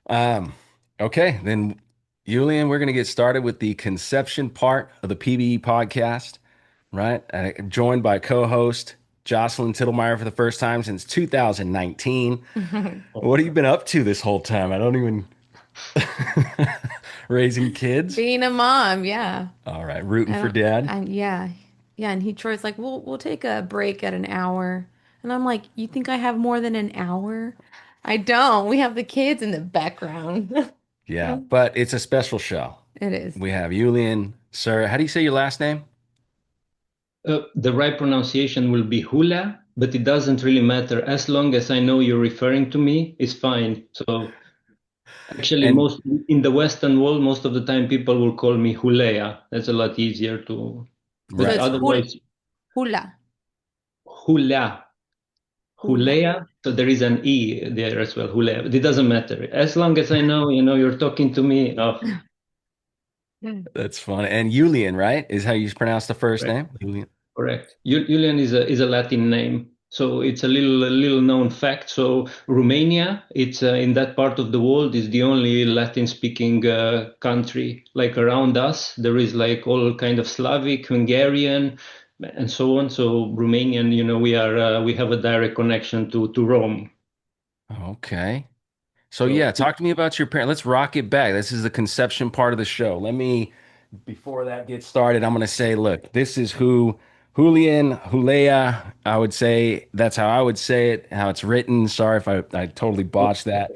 Um, okay, then Julian, we're going to get started with the conception part of the PBE podcast, right? Joined by co-host Jocelyn Tittlemeyer for the first time since 2019. What have you been up to this whole time? I don't even raising kids. Being a mom, yeah. All right, rooting I for don't, dad. yeah. Yeah, and Troy's like, we'll take a break at an hour. And I'm like, you think I have more than an hour? I don't. We have the kids in the background. Yeah, but it's a special show. It is. We have Julian, sir. How do you say your last name? The right pronunciation will be Hula, but it doesn't really matter. As long as I know you're referring to me, it's fine. So actually, And most in the Western world, most of the time people will call me Hulea. That's a lot easier to, So but right. it's otherwise, hula. Hula, Hula. Hulea. So there is an E there as well, Hulea. But it doesn't matter. As long as I know, you're talking to me. Oh, Mm. That's fun. And Julian, right? Is how you pronounce the first name? Julian. correct. Iulian is a Latin name, so it's a little known fact. So Romania, it's in that part of the world is the only Latin-speaking country. Like around us, there is like all kind of Slavic, Hungarian, and so on. So Romanian, we have a direct connection to Rome. Okay. So So yeah, talk to me about your parent. Let's rock it back. This is the conception part of the show. Before that gets started, I'm gonna say, look, this is who Julian Hulea. I would say that's how I would say it, how it's written. Sorry if I totally botched that.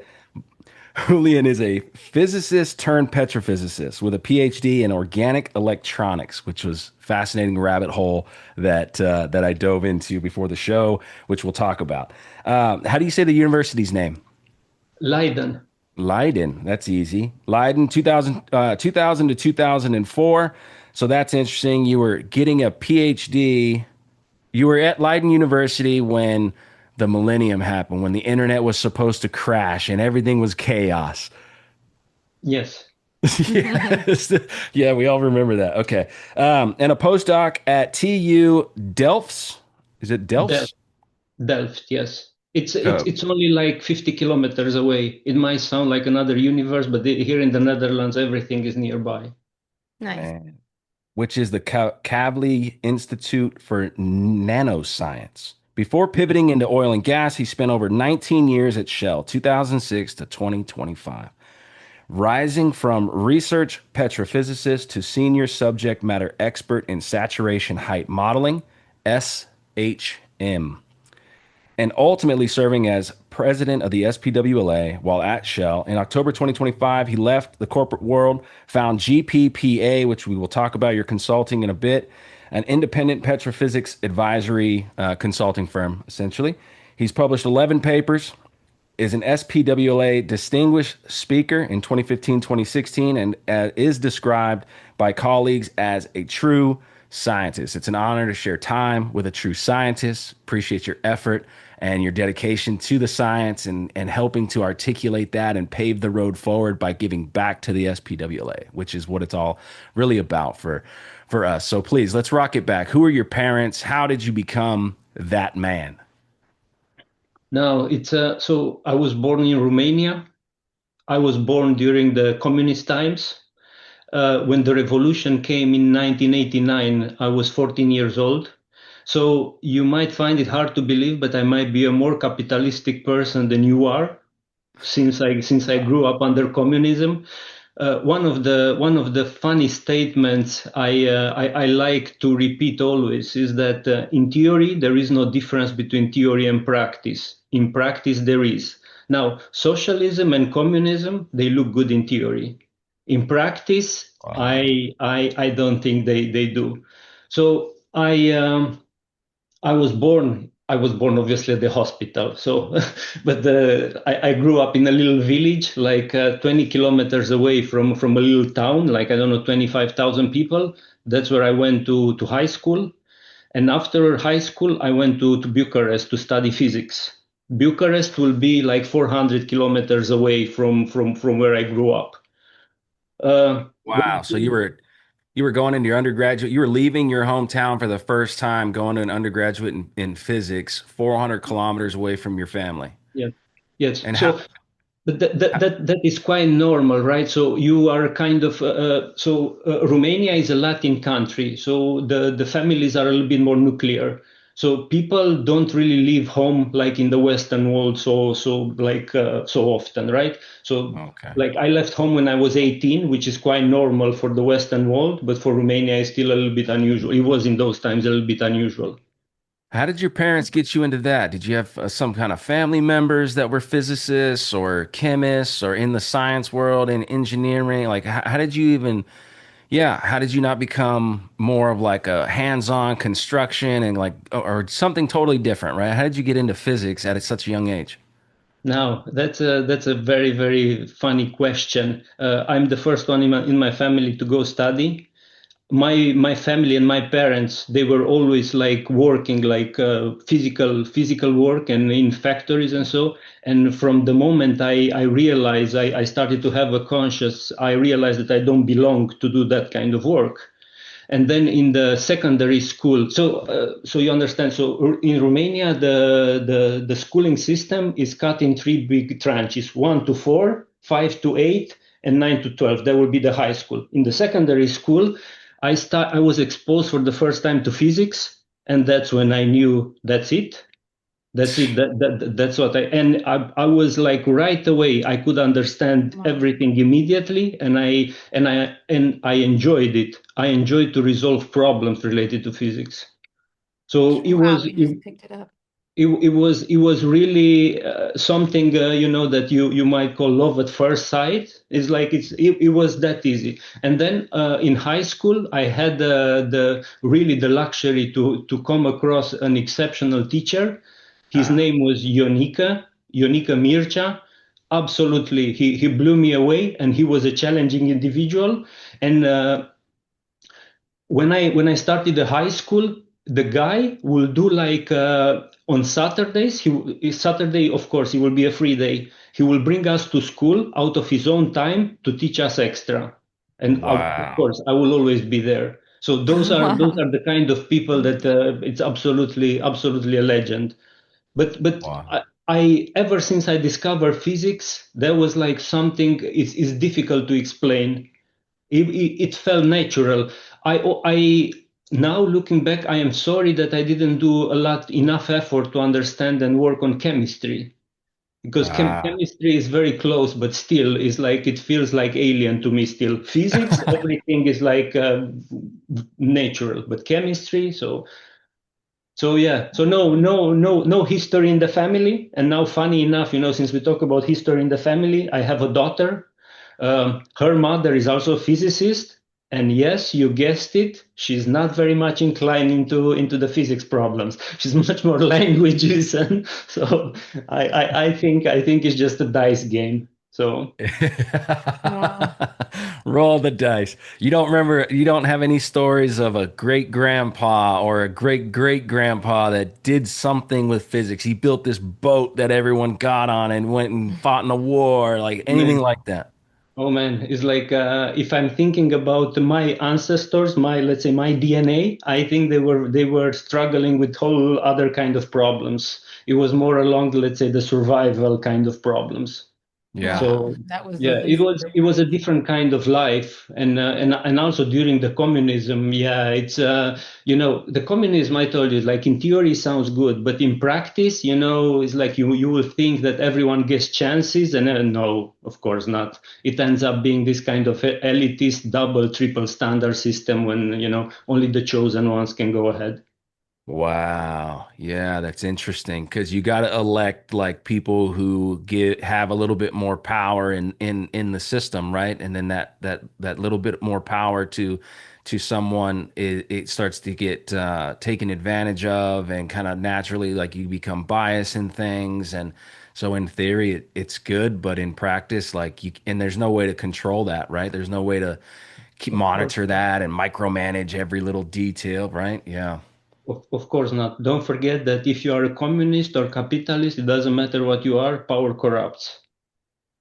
Julian is a physicist turned petrophysicist with a PhD in organic electronics, which was a fascinating rabbit hole that I dove into before the show, which we'll talk about. How do you say the university's name? Leiden. Leiden, that's easy. Leiden, 2000 to 2004. So that's interesting. You were getting a PhD. You were at Leiden University when the millennium happened, when the internet was supposed to crash and everything was chaos. Yes. Yes. Yeah, we all remember that. Okay. And a postdoc at TU Delfts. Is it Delfts? Delft, yes. It's it's Oh, it's only like 50 kilometers away. It might sound like another universe, but here in the Netherlands, everything is nearby. Nice. man. Which is the Kavli Institute for Nanoscience. Before pivoting into oil and gas, he spent over 19 years at Shell, 2006 to 2025, rising from research petrophysicist to senior subject matter expert in saturation height modeling, SHM, and ultimately serving as president of the SPWLA while at Shell. In October 2025, he left the corporate world, found GPPA, which we will talk about your consulting in a bit, an independent petrophysics advisory consulting firm, essentially. He's published 11 papers, is an SPWLA distinguished speaker in 2015, 2016, and is described by colleagues as a true scientist. It's an honor to share time with a true scientist. Appreciate your effort and your dedication to the science and helping to articulate that and pave the road forward by giving back to the SPWLA, which is what it's all really about for us. So please, let's rock it back. Who are your parents? How did you become that man? Now, so I was born in Romania. I was born during the communist times. When the revolution came in 1989, I was 14 years old. So you might find it hard to believe, but I might be a more capitalistic person than you are, since I grew up under communism. One of the funny statements I like to repeat always is that in theory there is no difference between theory and practice. In practice there is. Now socialism and communism, they look good in theory. In practice, Wow. I don't think they do. So I was born obviously at the hospital. So, but I grew up in a little village, like 20 kilometers away from a little town, like I don't know, 25,000 people. That's where I went to high school. And after high school, I went to Bucharest to study physics. Bucharest will be like 400 kilometers away from where I grew up. Uh, Wow. So you were going into your undergraduate, you were leaving your hometown for the first time, going to an undergraduate in physics, 400 kilometers away from your family. yeah, yes. And how So But that is quite normal, right? So you are kind of Romania is a Latin country, so the families are a little bit more nuclear. So people don't really leave home like in the Western world so often, right? So Okay. like I left home when I was 18, which is quite normal for the Western world, but for Romania it's still a little bit unusual. It was in those times a little bit unusual. How did your parents get you into that? Did you have some kind of family members that were physicists or chemists or in the science world and engineering? Like, how did you even, yeah, how did you not become more of like a hands-on construction and like, or something totally different, right? How did you get into physics at such a young age? Now, that's a very, very funny question. I'm the first one in my family to go study. My family and my parents, they were always like working like physical work and in factories and so. And from the moment I realized I started to have a conscious, I realized that I don't belong to do that kind of work. And then in the secondary school, so you understand, so in Romania the schooling system is cut in three big tranches: 1 to 4, 5 to 8, and 9 to 12. That will be the high school. In the secondary school, I was exposed for the first time to physics, and that's when I knew that's it. That's it. That's what I was like right away. I could understand Wow. everything immediately, and I enjoyed it. I enjoyed to resolve problems related to physics. So it Wow, was you just picked it up. it was really something that you might call love at first sight. It's like it was that easy. And then in high school, I had the luxury to come across an exceptional teacher. His Ah, name was Ionica Mircea. Absolutely, he blew me away, and he was a challenging individual. And when I started the high school, the guy will do like on Saturdays. Saturday, of course, it will be a free day. He will bring us to school out of his own time to teach us extra, and of wow. course, I will always be there. So those Wow. are the kind of people that it's absolutely a legend. But Wow. I ever since I discovered physics, there was like something. It's difficult to explain. It felt natural. I now looking back, I am sorry that I didn't do enough effort to understand and work on chemistry, because Ah. chemistry is very close, but still is like it feels like alien to me. Still, physics, everything is like natural, but chemistry. So yeah, so no history in the family. And now, funny enough, since we talk about history in the family, I have a daughter. Her mother is also a physicist, and yes, you guessed it, she's not very much inclined into the physics problems. She's much more languages, and so I think it's just a dice game. So Wow. Roll the dice. You don't have any stories of a great grandpa or a great great grandpa that did something with physics. He built this boat that everyone got on and went and fought in a war, like anything man, like that. oh man, it's like if I'm thinking about my ancestors, my let's say my DNA, I think they were struggling with whole other kind of problems. It was more along, let's say, the survival kind of problems. Yeah. Wow. So That was the yeah, it least of was their it was a worries. different kind of life, and also during the communism. Yeah, it's the communism. I told you, like in theory sounds good, but in practice, it's like you will think that everyone gets chances, and no, of course not. It ends up being this kind of elitist double, triple standard system when only the chosen ones can go ahead. Wow. Yeah, that's interesting because you got to elect like people who have a little bit more power in the system, right? And then that little bit more power to someone it starts to get taken advantage of and kind of naturally like you become biased in things and so in theory it's good, but in practice like you and there's no way to control that, right? There's no way to keep Of course. monitor that and micromanage every little detail, right? Yeah. Of course not. Don't forget that if you are a communist or capitalist, it doesn't matter what you are, power corrupts.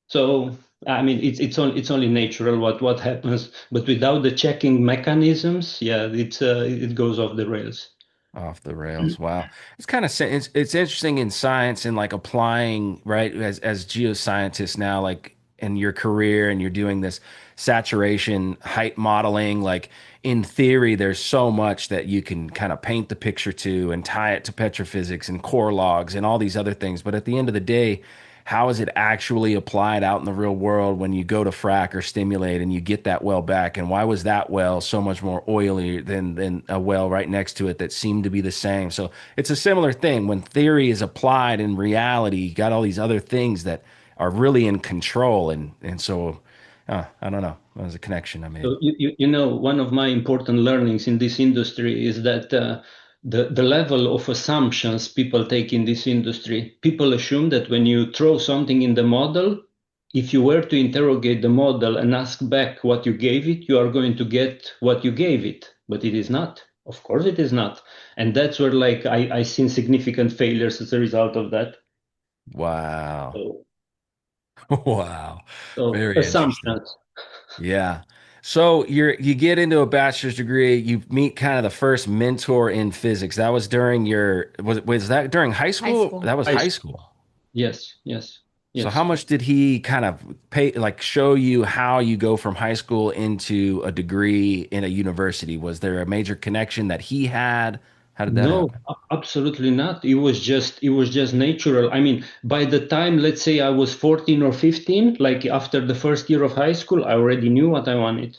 So I mean, it's only natural what happens, but without the checking mechanisms, yeah, it goes off the rails. Off the rails. Wow. It's kind of it's interesting in science and like applying, right, as geoscientists now, like in your career and you're doing this saturation height modeling, like in theory, there's so much that you can kind of paint the picture to and tie it to petrophysics and core logs and all these other things. But at the end of the day, how is it actually applied out in the real world when you go to frack or stimulate and you get that well back? And why was that well so much more oily than a well right next to it that seemed to be the same? So it's a similar thing when theory is applied in reality. You got all these other things that are really in control, and so I don't know. That was a connection I made. So you know, one of my important learnings in this industry is that the level of assumptions people take in this industry, people assume that when you throw something in the model, if you were to interrogate the model and ask back what you gave it, you are going to get what you gave it. But it is not. Of course, it is not. And that's where like I seen significant failures as a result of that. Wow. So, Wow. so Very interesting. assumptions. Yeah. So you get into a bachelor's degree, you meet kind of the first mentor in physics. That was during your was that during high High school? school. That was I, high school. yes, yes, So how yes. much did he kind of pay like show you how you go from high school into a degree in a university? Was there a major connection that he had? How did that No, happen? absolutely not. It was just natural. I mean, by the time, let's say I was 14 or 15, like after the first year of high school, I already knew what I wanted.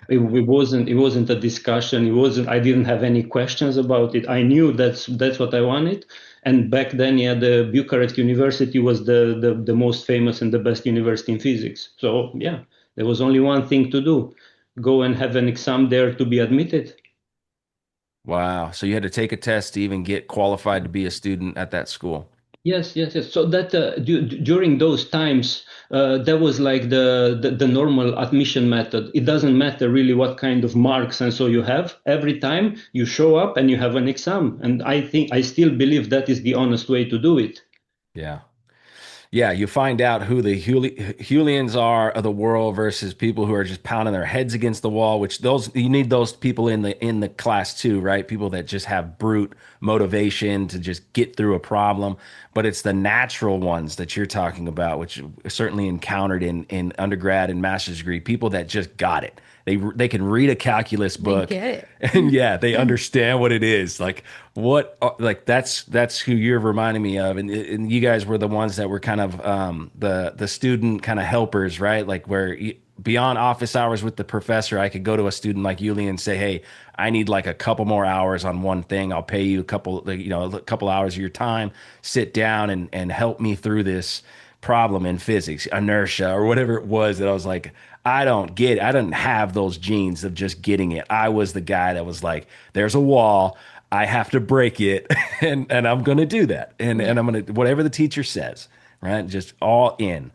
It wasn't a discussion. I didn't have any questions about it. I knew that's what I wanted. And back then, yeah, the Bucharest University was the most famous and the best university in physics. So yeah, there was only one thing to do. Go and have an exam there to be admitted. Wow. So you had to take a test to even get qualified to be a student at that school. Yes, yes, yes. So that during those times, that was like the normal admission method. It doesn't matter really what kind of marks and so you have. Every time you show up and you have an exam, and I still believe that is the honest way to do it. Yeah. Yeah, you find out who the Hulians are of the world versus people who are just pounding their heads against the wall, which those you need those people in the class too, right? People that just have brute motivation to just get through a problem. But it's the natural ones that you're talking about, which certainly encountered in undergrad and master's degree, people that just got it. They can read a calculus They book get and it. yeah, they understand what it is. Like what like that's who you're reminding me of, and you guys were the ones that were kind of the student kind of helpers, right? Like where beyond office hours with the professor, I could go to a student like Iulian and say, "Hey, I need like a couple more hours on one thing. I'll pay you a couple, like, a couple hours of your time. Sit down and help me through this problem in physics, inertia, or whatever it was." That I was like, I don't get it. I didn't have those genes of just getting it. I was the guy that was like, there's a wall. I have to break it, and I'm gonna do that, and Yeah. I'm gonna whatever the teacher says, right? Just all in.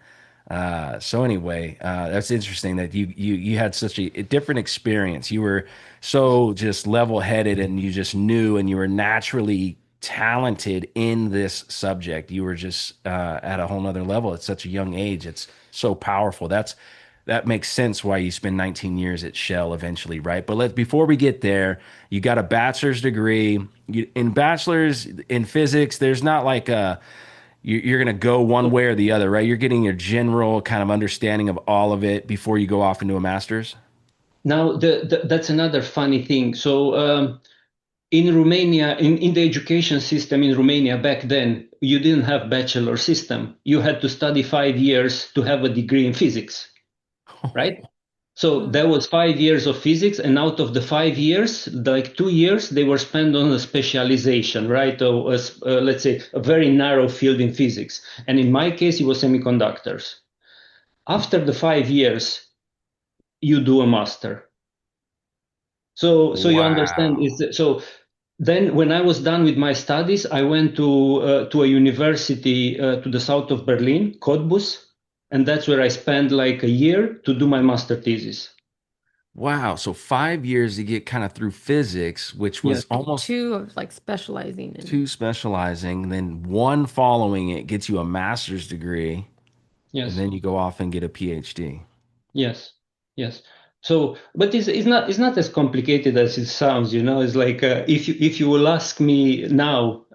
So anyway, that's interesting that you had such a different experience. You were so just level-headed, and you just knew, and you were naturally talented in this subject. You were just at a whole nother level at such a young age. It's so powerful. That makes sense why you spend 19 years at Shell eventually, right? But before we get there, you got a bachelor's degree. In bachelor's in physics, there's not like you're going to go one way or the other, right? You're getting your general kind of understanding of all of it before you go off into a master's. Now, that's another funny thing. So, in Romania, in the education system in Romania back then, you didn't have bachelor system. You had to study 5 years to have a degree in physics, right? So Mm. that was 5 years of physics, and out of the 5 years, like 2 years, they were spent on a specialization, right? Or let's say a very narrow field in physics. And in my case, it was semiconductors. After the 5 years, you do a master. So you understand Wow. is so then when I was done with my studies, I went to a university to the south of Berlin, Cottbus, and that's where I spent like a year to do my master thesis. Wow. So 5 years to get kind of through physics, which was Yes, almost Two of like specializing in. two specializing. Then one following it gets you a master's degree, and yes, then you go off and get a PhD. yes, yes. So, but it's not as complicated as it sounds, you know. It's like if you will ask me now,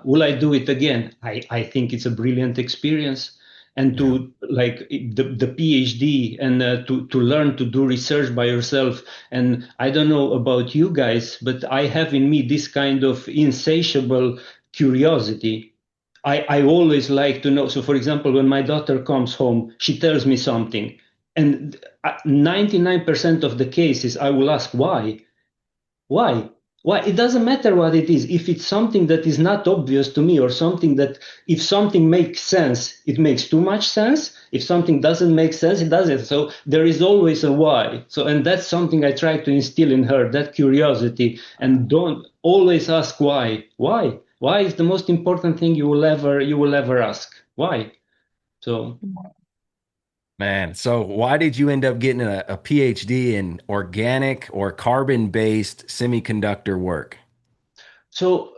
will I do it again? I think it's a brilliant experience, and Yeah. to like the PhD and to learn to do research by yourself. And I don't know about you guys, but I have in me this kind of insatiable curiosity. I always like to know. So, for example, when my daughter comes home, she tells me something. And 99% of the cases, I will ask why. Why? Why? It doesn't matter what it is. If it's something that is not obvious to me, or something that, if something makes sense, it makes too much sense. If something doesn't make sense, it doesn't. So there is always a why. So, and that's something I try to instill in her, that curiosity, and don't always ask why. Why? Why is the most important thing you will ever ask. Why? So. Man, so why did you end up getting a PhD in organic or carbon-based semiconductor work? So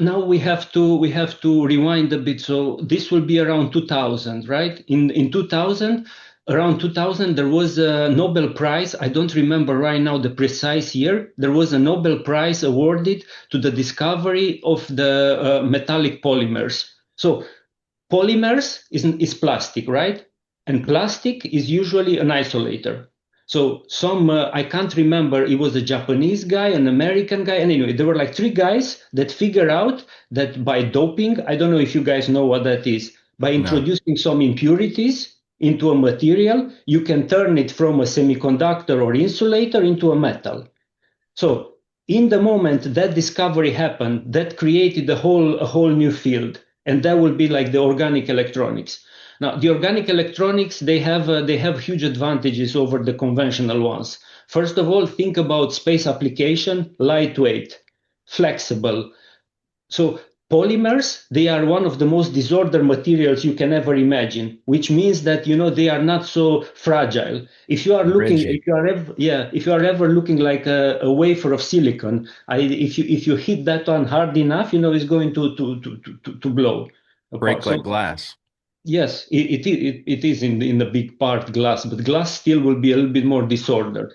now we have to rewind a bit. So this will be around 2000, right? In 2000, around 2000, there was a Nobel Prize. I don't remember right now the precise year. There was a Nobel Prize awarded to the discovery of the metallic polymers. So polymers is plastic, right? And plastic is usually an isolator. So I can't remember, it was a Japanese guy, an American guy, and anyway, there were like three guys that figure out that by doping, I don't know if you guys know what that is, by No. introducing some impurities into a material, you can turn it from a semiconductor or insulator into a metal. So in the moment that discovery happened, that created a whole new field, and that will be like the organic electronics. Now, the organic electronics, they have huge advantages over the conventional ones. First of all, think about space application, lightweight, flexible. So polymers, they are one of the most disordered materials you can ever imagine, which means that they are not so fragile. Rigid. If you are ever looking like a wafer of silicon, if you hit that one hard enough, it's going to blow apart. Break like So glass. yes, it is in the big part glass, but glass still will be a little bit more disordered.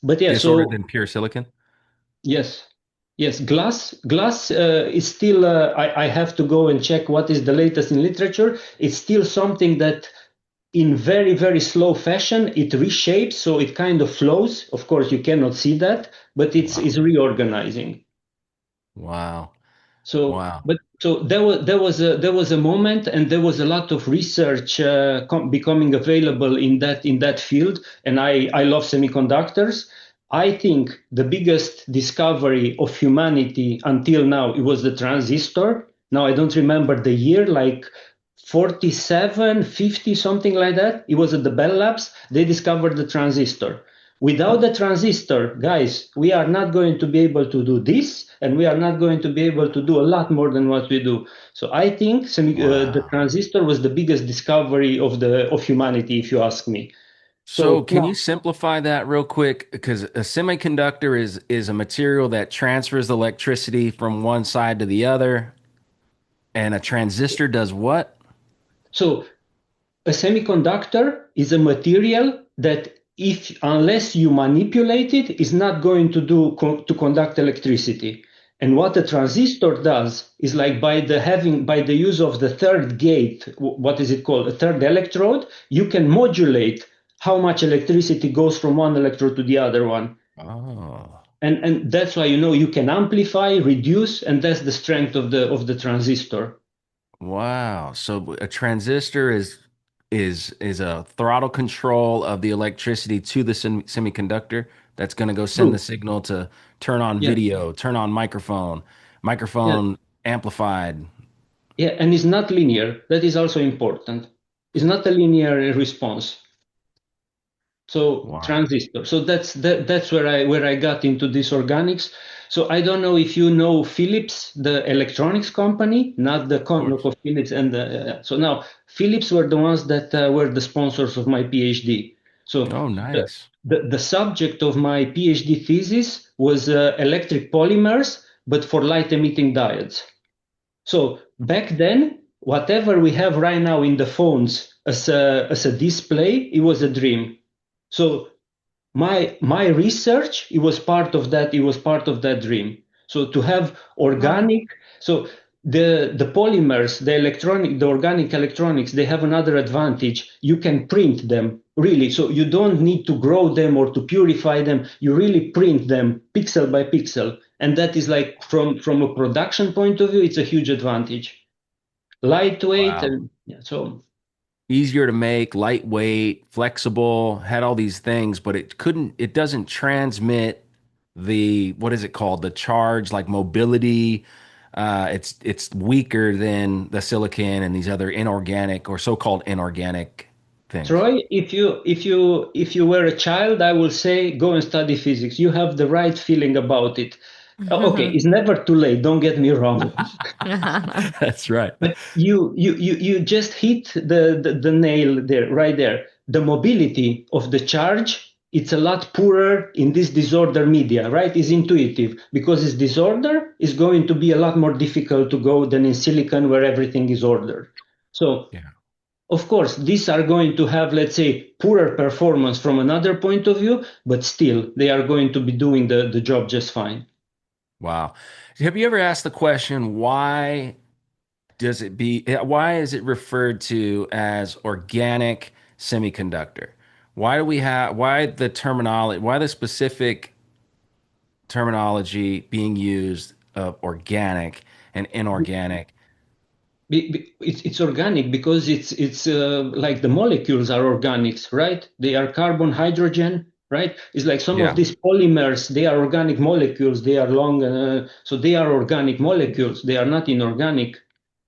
But yeah, Disordered so than pure silicon. yes, yes, glass is still. I have to go and check what is the latest in literature. It's still something that, in very very slow fashion, it reshapes, so it kind of flows. Of course, you cannot see that, but Wow. it's reorganizing. Wow. So, Wow. but so there was a moment, and there was a lot of research becoming available in that field, and I love semiconductors. I think the biggest discovery of humanity until now, it was the transistor. Now I don't remember the year, like 47, 50, something like that. It was at the Bell Labs. They discovered the transistor. Without the transistor, guys, we are not going to be able to do this, and we are not going to be able to do a lot more than what we do. So I think the Wow. transistor was the biggest discovery of humanity, if you ask me. So So can now, you simplify that real quick? Because a semiconductor is a material that transfers electricity from one side to the other, and a transistor does what? so a semiconductor is a material that, if unless you manipulate it, is not going to conduct electricity. And what a transistor does is, like, by the use of the third gate, what is it called, a third electrode, you can modulate how much electricity goes from one electrode to the other one. Oh, And that's why, you can amplify, reduce, and that's the strength of the transistor. wow. So a transistor is a throttle control of the electricity to the semiconductor that's going to go send the True. signal to turn on Yeah. video, turn on microphone, Yeah. microphone amplified. Yeah, and it's not linear. That is also important. It's not a linear response. So Wow. transistor. So that's where I got into this organics. So I don't know if you know Philips, the electronics company, not the Of course. ConocoPhillips and so now Philips were the ones that were the sponsors of my PhD. So Oh, the, nice. the subject of my PhD thesis was electric polymers, but for light emitting diodes. So back then, whatever we have right now in the phones as a display, it was a dream. So my research, it was part of that. It was part of that dream. So to have Wow. organic, so the polymers, the organic electronics, they have another advantage. You can print them really. So you don't need to grow them or to purify them. You really print them pixel by pixel. And that is like from a production point of view, it's a huge advantage. Lightweight Wow. and yeah, so Easier to make, lightweight, flexible, had all these things, but it doesn't transmit the, what is it called? The charge, like mobility. It's weaker than the silicon and these other inorganic or so-called inorganic things. Troy, if you were a child, I will say go and study physics. You have the right feeling about it. Okay, it's never too late, don't get me wrong. That's right. But you just hit the nail there, right there. The mobility of the charge, it's a lot poorer in this disorder media, right? It's intuitive because it's disorder is going to be a lot more difficult to go than in silicon where everything is ordered. So Yeah. of course, these are going to have, let's say, poorer performance from another point of view, but still they are going to be doing the job just fine. Wow. Have you ever asked the question, why is it referred to as organic semiconductor? Why the specific terminology being used of organic and inorganic? It's organic because it's like the molecules are organics, right? They are carbon, hydrogen, right? It's like some of Yeah. these polymers, they are organic molecules. They are long, so they are organic molecules. They are not inorganic.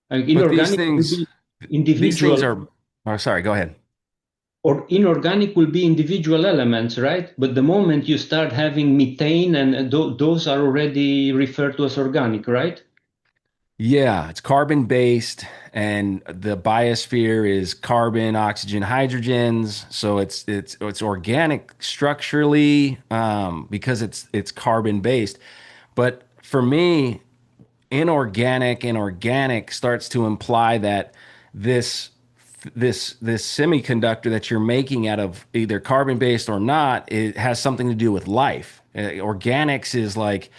But Inorganic will be these things individual, are, oh, sorry, go ahead. or inorganic will be individual elements, right? But the moment you start having methane, and those are already referred to as organic, right? Yeah, it's carbon based, and the biosphere is carbon, oxygen, hydrogens. So it's organic structurally, because it's carbon based. But for me, inorganic and organic starts to imply that this this semiconductor that you're making out of either carbon based or not, it has something to do with life. Organics is like,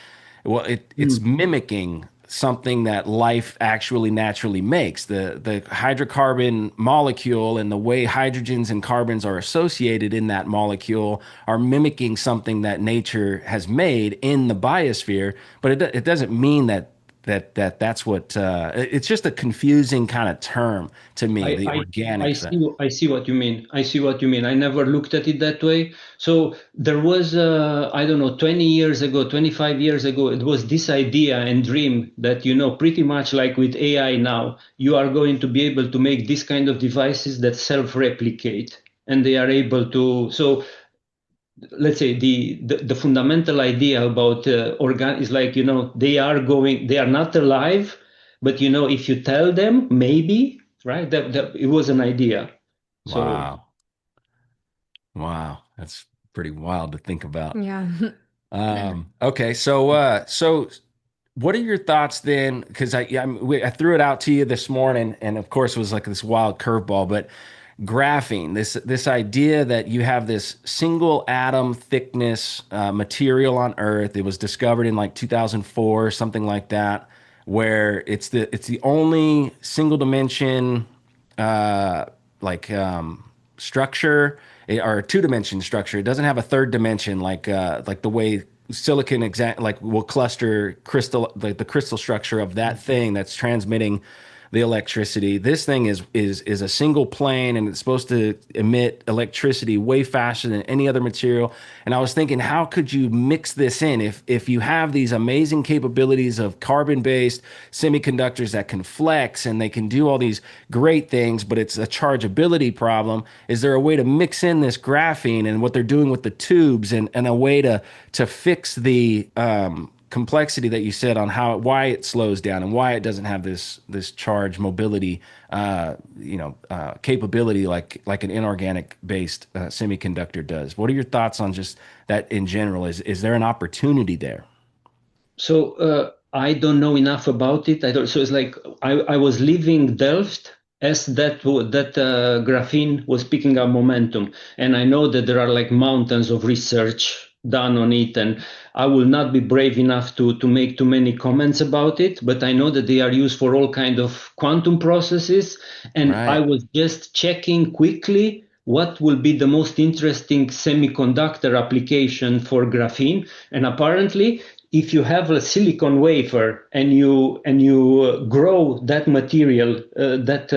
well, it's Hmm. mimicking something that life actually naturally makes. The hydrocarbon molecule and the way hydrogens and carbons are associated in that molecule are mimicking something that nature has made in the biosphere, but it doesn't mean that's what it's just a confusing kind of term to me, I, the I organic side. I see what you mean. I see what you mean. I never looked at it that way. So there was, I don't know, 20 years ago, 25 years ago, it was this idea and dream that, pretty much like with AI now, you are going to be able to make this kind of devices that self-replicate, and they are able to. So let's say the fundamental idea about organ is like, they are not alive, but if you tell them, maybe, right, that it was an idea. So Wow. Wow. That's pretty wild to think about. Yeah. Okay, so what are your thoughts then? Because I threw it out to you this morning, and of course it was like this wild curveball. But graphene, this idea that you have this single atom thickness material on Earth. It was discovered in like 2004, something like that, where it's the only single dimension uh, like structure, or two dimension structure. It doesn't have a third dimension like the way silicon like will cluster crystal, like the crystal structure of that thing that's transmitting the electricity. This thing is a single plane, and it's supposed to emit electricity way faster than any other material. And I was thinking, how could you mix this in if you have these amazing capabilities of carbon-based semiconductors that can flex and they can do all these great things, but it's a chargeability problem? Is there a way to mix in this graphene and what they're doing with the tubes, and a way to fix the complexity that you said on why it slows down and why it doesn't have this charge mobility capability like an inorganic based semiconductor does? What are your thoughts on just that in general? Is there an opportunity there? I don't know enough about it. I don't. So it's like I was leaving Delft as that graphene was picking up momentum. And I know that there are like mountains of research done on it, and I will not be brave enough to make too many comments about it, but I know that they are used for all kind of quantum processes. And I Right. was just checking quickly what will be the most interesting semiconductor application for graphene. And apparently, if you have a silicon wafer and you grow that material, that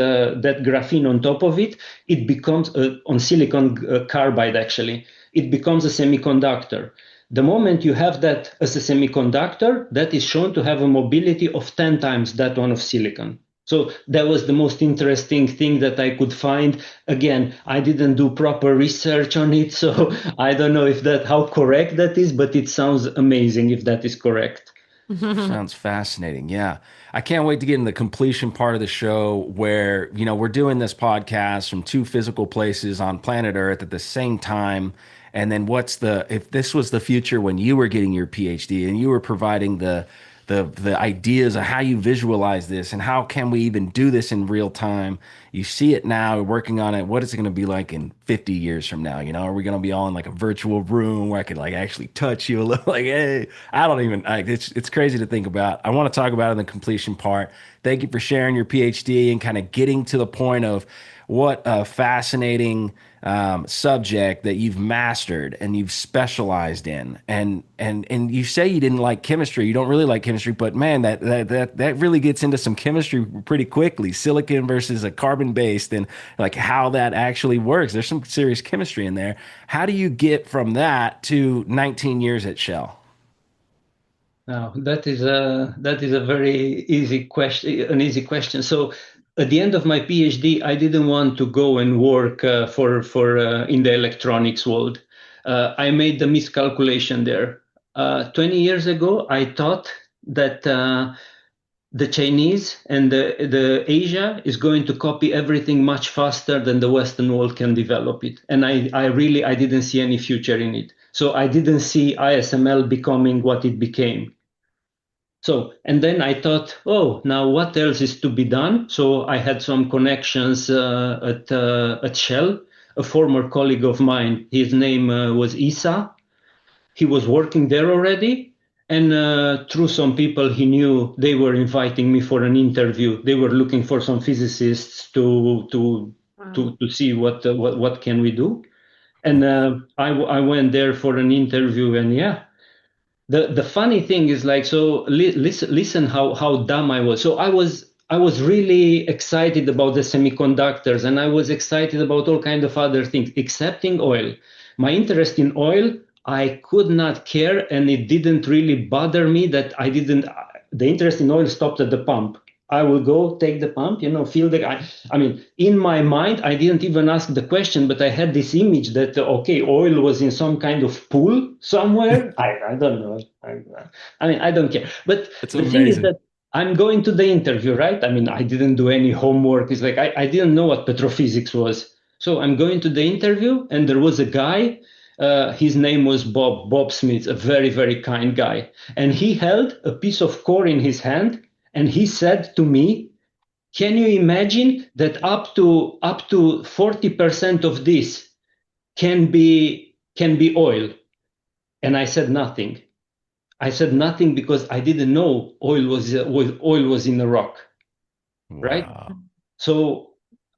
graphene on top of it, it becomes on silicon carbide actually, it becomes a semiconductor. The moment you have that as a semiconductor, that is shown to have a mobility of 10 times that one of silicon. So that was the most interesting thing that I could find. Again, I didn't do proper research on it, so I don't know if that how correct that is, but it sounds amazing if that is correct. Sounds fascinating. Yeah. I can't wait to get in the completion part of the show where, we're doing this podcast from two physical places on planet Earth at the same time. And then if this was the future when you were getting your PhD and you were providing the ideas of how you visualize this and how can we even do this in real time. You see it now, we're working on it. What is it going to be like in 50 years from now? Are we going to be all in like a virtual room where I could like actually touch you a little like, hey, I don't even like it's crazy to think about. I want to talk about it in the completion part. Thank you for sharing your PhD and kind of getting to the point of what a fascinating subject that you've mastered and you've specialized in. And you say you didn't like chemistry. You don't really like chemistry, but man, that really gets into some chemistry pretty quickly. Silicon versus a carbon based and like how that actually works. There's some serious chemistry in there. How do you get from that to 19 years at Shell? Now, that is a very easy question, an easy question. So, at the end of my PhD, I didn't want to go and work for in the electronics world. I made the miscalculation there. 20 years ago, I thought that the Chinese and the Asia is going to copy everything much faster than the Western world can develop it. And I didn't see any future in it. So I didn't see ISML becoming what it became. So, and then I thought, oh, now what else is to be done? So I had some connections at Shell. A former colleague of mine, his name was Isa. He was working there already, and through some people he knew, they were inviting me for an interview. They were looking for some physicists Wow. to see what can we do. And I went there for an interview, and yeah, the funny thing is like, so listen how dumb I was. So I was really excited about the semiconductors, and I was excited about all kind of other things excepting oil. My interest in oil, I could not care, and it didn't really bother me that I didn't. The interest in oil stopped at the pump. I will go take the pump, feel the. I mean, in my mind, I didn't even ask the question, but I had this image that okay, oil was in some kind of pool somewhere. I don't know. I mean, I don't care. But It's the thing is amazing. that I'm going to the interview, right? I mean, I didn't do any homework. It's like I didn't know what petrophysics was. So I'm going to the interview, and there was a guy. His name was Bob Smith, a very, very kind guy. And he held a piece of core in his hand, and he said to me, can you imagine that up to 40% of this can be oil? And I said nothing. I said nothing because I didn't know oil was in the rock, right? Wow. So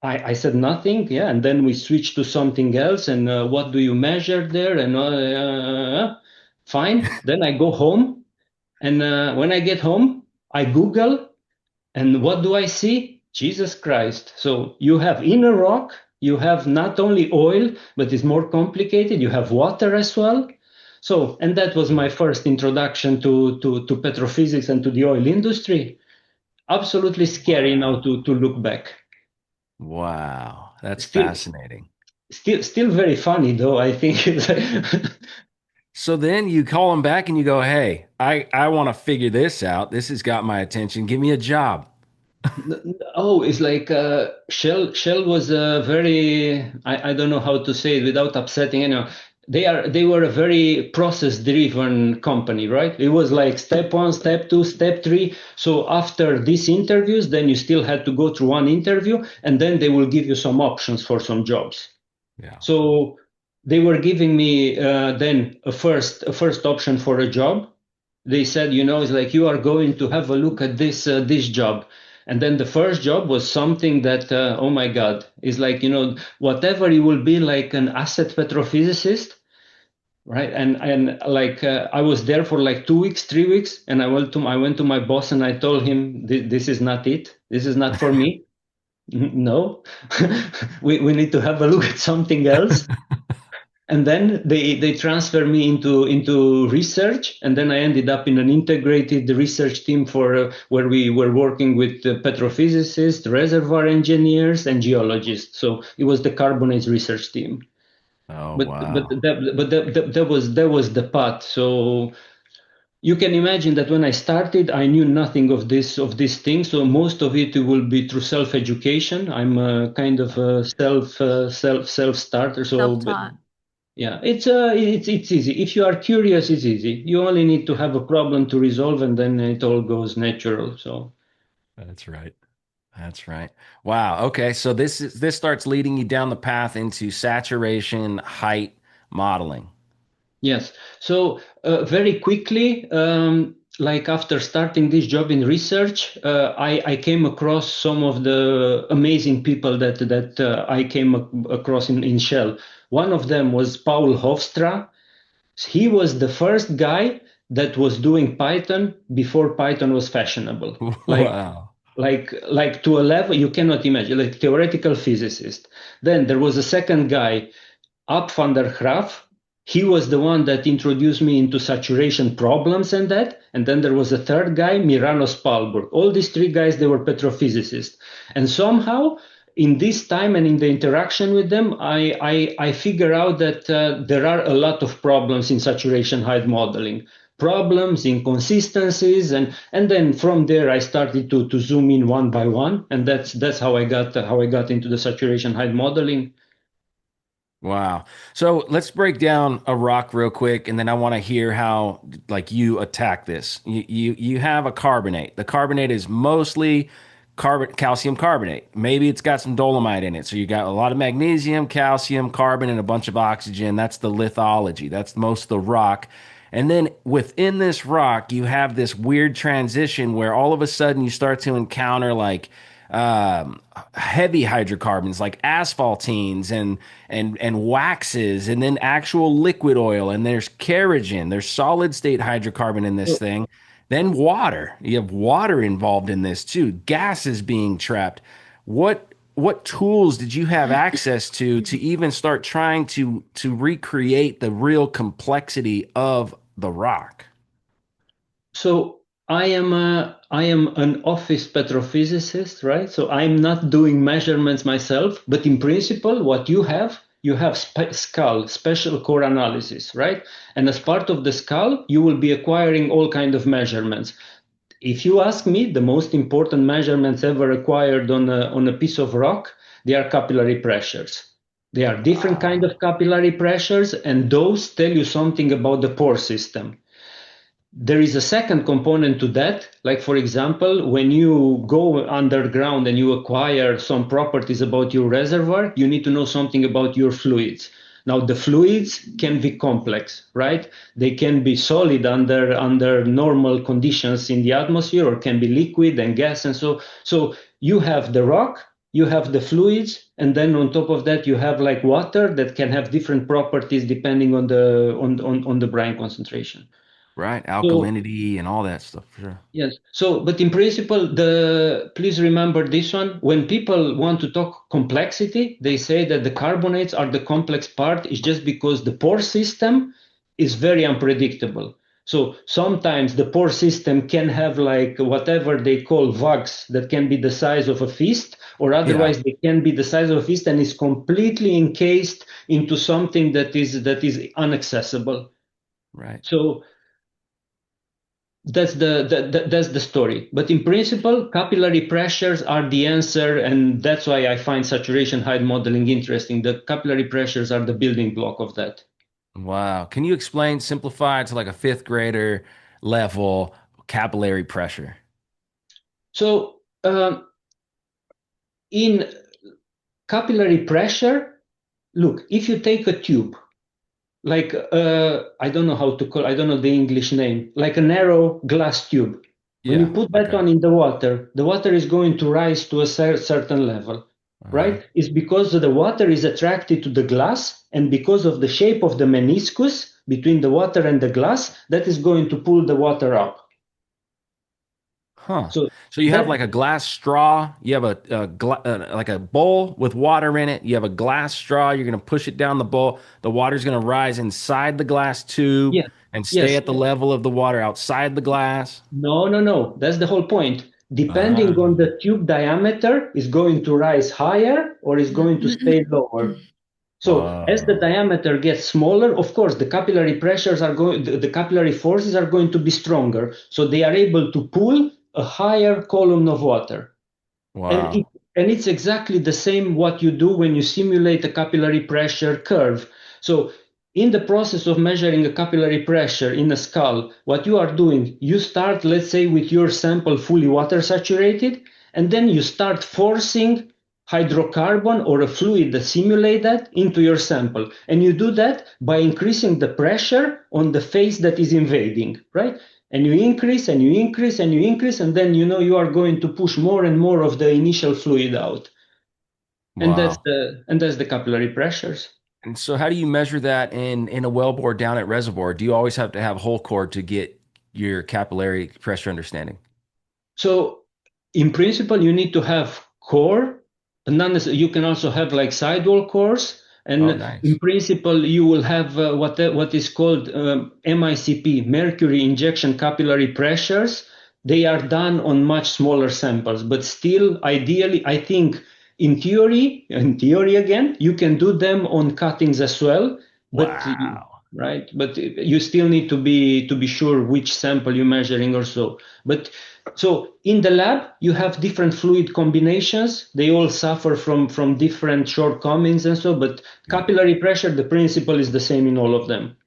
I said nothing, yeah, and then we switched to something else. And what do you measure there? And fine. Then I go home, and when I get home, I Google, and what do I see? Jesus Christ! So you have in a rock, you have not only oil, but it's more complicated. You have water as well. So, and that was my first introduction to petrophysics and to the oil industry. Absolutely scary now Wow. to look back. Wow. That's Still, fascinating. still very funny though. I think it's So then you call them back and you go, hey, I want to figure this out. This has got my attention. Give me a job. oh, it's like Shell was very I don't know how to say it without upsetting anyone. They were a very process driven company, right? It was like step one, step two, step three. So after these interviews, then you still had to go through one interview, and then they will give you some options for some jobs. Yeah. So they were giving me then a first option for a job. They said, it's like you are going to have a look at this job. And then the first job was something that, oh my God, is like, whatever it will be like an asset petrophysicist, right? And like I was there for like 2 weeks, 3 weeks, and I went to my boss and I told him, this is not it. This is not for me. No, we need to have a look at something else. And then they transfer me into research, and then I ended up in an integrated research team for where we were working with petrophysicists, reservoir engineers, and geologists. So it was the carbonates research team. Oh, But wow. that was the path. So you can imagine that when I started, I knew nothing of this thing. So most of it will be through self-education. I'm a kind of a self starter. So Self-taught. yeah, it's easy. If you are curious, it's easy. You only need to have a problem to resolve, and then it all goes natural. So That's right. That's right. Wow. Okay. So this starts leading you down the path into saturation height modeling. yes. So very quickly, like after starting this job in research, I came across some of the amazing people that I came across in Shell. One of them was Paul Hofstra. He was the first guy that was doing Python before Python was fashionable. Wow. Like to a level you cannot imagine, like theoretical physicist. Then there was a second guy, Ab van der Graaf. He was the one that introduced me into saturation problems and that. And then there was a third guy, Mirano Spalberg. All these three guys, they were petrophysicists. And somehow, in this time and in the interaction with them, I figure out that there are a lot of problems in saturation height modeling. Problems, inconsistencies, and then from there I started to zoom in one by one, and that's how I got into the saturation height modeling. Wow. So let's break down a rock real quick, and then I want to hear how like you attack this. You have a carbonate. The carbonate is mostly calcium carbonate. Maybe it's got some dolomite in it. So you got a lot of magnesium, calcium, carbon, and a bunch of oxygen. That's the lithology. That's most of the rock. And then within this rock, you have this weird transition where all of a sudden you start to encounter like heavy hydrocarbons like asphaltenes and waxes, and then actual liquid oil, and there's kerogen, there's solid state hydrocarbon in this thing. Then water. You have water involved in this too. Gas is being trapped. What tools did you have access to even start trying to recreate the real complexity of the rock? So I am an office petrophysicist, right? So I'm not doing measurements myself, but in principle, what you have skull, special core analysis, right? And as part of the skull, you will be acquiring all kind of measurements. If you ask me, the most important measurements ever acquired on a piece of rock, they are capillary pressures. They are different kind Wow. of capillary pressures, and those tell you something about the pore system. There is a second component to that. Like, for example, when you go underground and you acquire some properties about your reservoir, you need to know something about your fluids. Now, the fluids can be complex, right? They can be solid under normal conditions in the atmosphere, or can be liquid and gas. And so you have the rock, you have the fluids, and then on top of that, you have like water that can have different properties depending on the brine concentration. Right. So Alkalinity and all that stuff, for sure. yes. So, but in principle, please remember this one. When people want to talk complexity, they say that the carbonates are the complex part. Is just because the pore system is very unpredictable. So sometimes the pore system can have like whatever they call vugs that can be the size of a fist, or Yeah. otherwise they can be the size of a fist and is completely encased into something that is inaccessible. Right. So that's the story. But in principle, capillary pressures are the answer, and that's why I find saturation height modeling interesting. The capillary pressures are the building block of that. Wow. Can you explain, simplify it to like a fifth grader level capillary pressure? So in capillary pressure, look, if you take a tube, like I don't know how to call, I don't know the English name, like a narrow glass tube. When you Yeah, put like that a one in the water is going to rise to a certain level, uh-huh. right? It's because the water is attracted to the glass, and because of the shape of the meniscus between the water and the glass, that is going to pull the water up. Huh. So So you have that like a glass straw. You have like a bowl with water in it. You have a glass straw. You're going to push it down the bowl. The water's going to rise inside the glass tube yeah, and stay yes. at the level of the water outside the glass. No, no, no. That's the whole point. Depending Ah, on the tube diameter, is going to rise higher or is going to stay lower. So as the whoa. diameter gets smaller, of course, the capillary pressures are going, the capillary forces are going to be stronger. So they are able to pull a higher column of water. And it, Wow. and it's exactly the same what you do when you simulate a capillary pressure curve. So in the process of measuring a capillary pressure in a skull, what you are doing, you start, let's say, with your sample fully water saturated, and then you start forcing hydrocarbon or a fluid that simulate that into your sample. And you do that by increasing the pressure on the phase that is invading, right? And you increase and you increase and you increase, and then you are going to push more and more of the initial fluid out. And that's Wow. the capillary pressures. And so how do you measure that in a wellbore down at reservoir? Do you always have to have whole core to get your capillary pressure understanding? So in principle, you need to have core, and then you can also have like sidewall cores. Oh, And in nice. principle, you will have what is called MICP, mercury injection capillary pressures. They are done on much smaller samples, but still, ideally, I think in theory again, you can do them on cuttings as well. But Wow. right, but you still need to be sure which sample you're measuring or so. But so in the lab, you have different fluid combinations. They all suffer from different shortcomings and so, but Yeah. capillary pressure, the principle is the same in all of them.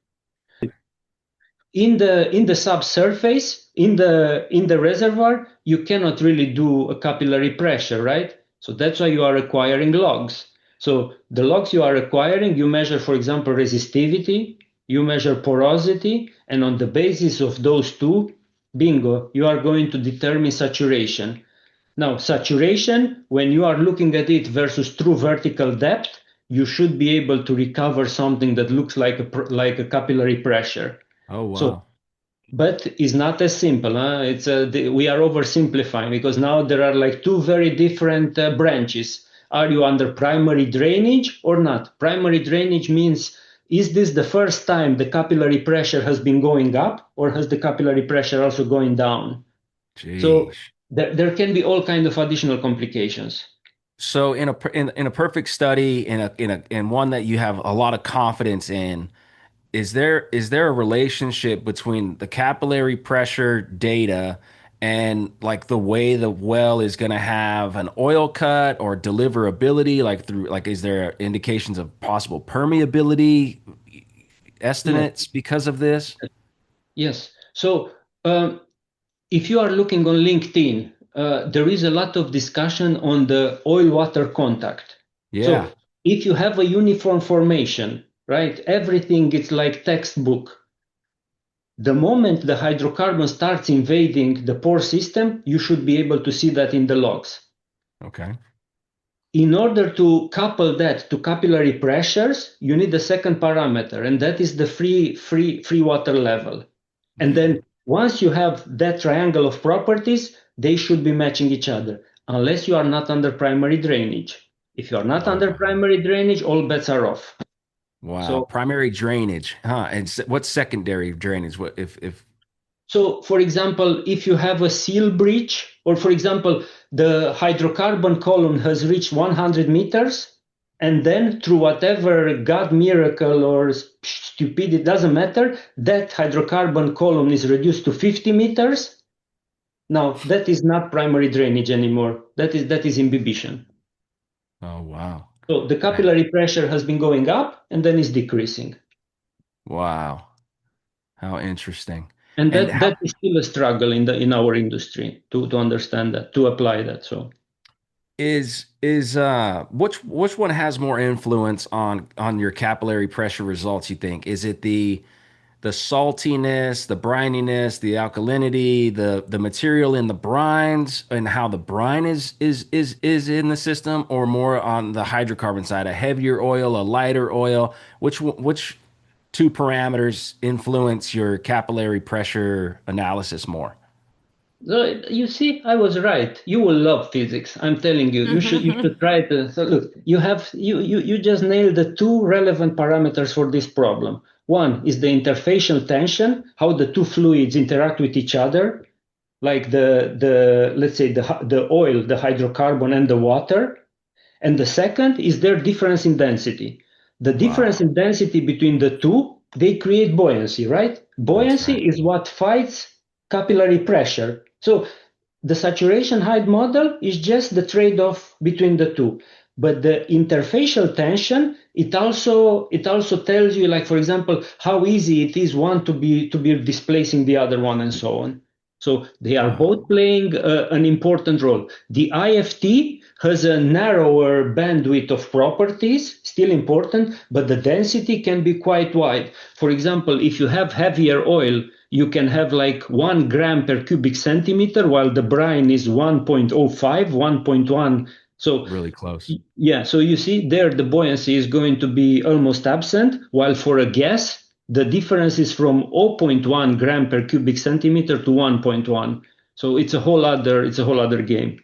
In the subsurface, in the reservoir, you cannot really do a capillary pressure, right? So that's why you are acquiring logs. So the logs you are acquiring, you measure, for example, resistivity, you measure porosity, and on the basis of those two, bingo, you are going to determine saturation. Now, saturation, when you are looking at it versus true vertical depth, you should be able to recover something that looks like a capillary pressure. Oh, So, wow. but it's not as simple. Huh? We are oversimplifying because now there are like two very different branches. Are you under primary drainage or not? Primary drainage means, is this the first time the capillary pressure has been going up, or has the capillary pressure also going down? So Jeez. there can be all kind of additional complications. So in a perfect study, in one that you have a lot of confidence in, is there a relationship between the capillary pressure data and like the way the well is going to have an oil cut or deliverability, like through like is there indications of possible permeability Yes, estimates because of this? yes. So um, if you are looking on LinkedIn, there is a lot of discussion on the oil-water contact. Yeah. So if you have a uniform formation, right, everything is like textbook. The moment the hydrocarbon starts invading the pore system, you should be able to see that in the logs. Okay. In order to couple that to capillary pressures, you need a second parameter, and that is the free water level. And Yeah. then once you have that triangle of properties, they should be matching each other, unless you are not under primary drainage. If you are not Oh, under wow. primary drainage, all bets are off. Wow. So, Primary drainage, huh? And what's secondary drainage? What if so for example, if you have a seal breach, or for example, the hydrocarbon column has reached 100 meters, and then through whatever God miracle or stupid, it doesn't matter, that hydrocarbon column is reduced to 50 meters. Now, that is not primary drainage anymore. That is imbibition. Oh, wow. So the Man. capillary pressure has been going up and then is decreasing. Wow. How interesting. And And that how is still a struggle in our industry to understand that, to apply that. So is which one has more influence on your capillary pressure results, you think? Is it the saltiness, the brininess, the alkalinity, the material in the brines and how the brine is in the system, or more on the hydrocarbon side, a heavier oil, a lighter oil? Which two parameters influence your capillary pressure analysis more? so you see, I was right. You will love physics. I'm telling you, you should try to. So look, you just nailed the two relevant parameters for this problem. One is the interfacial tension, how the two fluids interact with each other, like the let's say the oil, the hydrocarbon, and the water. And the second is their difference in density. The difference Wow, in density between the two, they create buoyancy, right? that's Buoyancy right. is what fights capillary pressure. So the saturation height model is just the trade-off between the two. But the interfacial tension, it also tells you, like for example, how easy it is one to be displacing the other one and so on. So they are Wow. both playing an important role. The IFT has a narrower bandwidth of properties, still important, but the density can be quite wide. For example, if you have heavier oil, you can have like 1 gram per cubic centimeter, while the brine is 1.05, 1.1. So Really close. yeah, so you see there the buoyancy is going to be almost absent, while for a gas, the difference is from zero point 0.1 gram per cubic centimeter to 1.1. So it's a whole other game.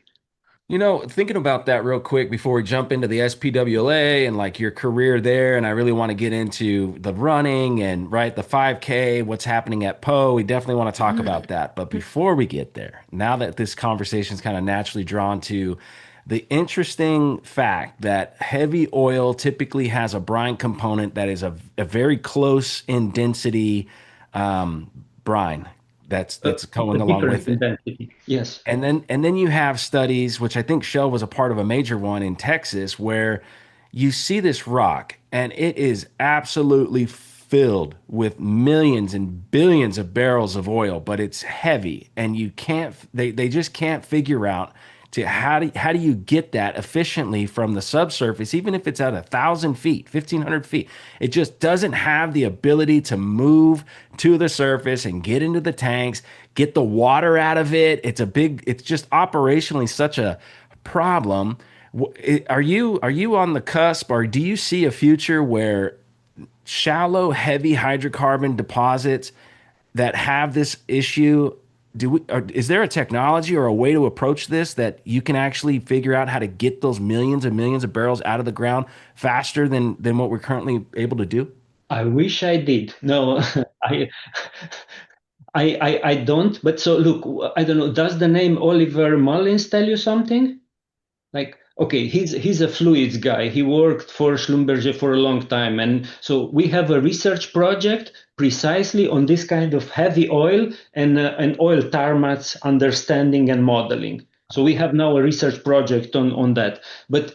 Thinking about that real quick before we jump into the SPWLA and like your career there, and I really want to get into the running and right the 5K, what's happening at Poe. We definitely want to talk about that. But before we get there, now that this conversation is kind of naturally drawn to the interesting fact that heavy oil typically has a brine component that is a very close in density um, brine that's A going along difference with in it. density. Yes. And then you have studies, which I think Shell was a part of a major one in Texas, where you see this rock and it is absolutely filled with millions and billions of barrels of oil, but it's heavy and you can't they just can't figure out to how do you get that efficiently from the subsurface, even if it's at 1,000 feet, 1,500 feet. It just doesn't have the ability to move to the surface and get into the tanks, get the water out of it. It's just operationally such a problem. Are you on the cusp, or do you see a future where shallow, heavy hydrocarbon deposits that have this issue, is there a technology or a way to approach this that you can actually figure out how to get those millions and millions of barrels out of the ground faster than what we're currently able to do? I wish I did. No, I, I don't. But so look, I don't know. Does the name Oliver Mullins tell you something? Like, okay, he's a fluids guy. He worked for Schlumberger for a long time, and so we have a research project precisely on this kind of heavy oil and oil tarmats understanding and modeling. So we have now a research project on that. But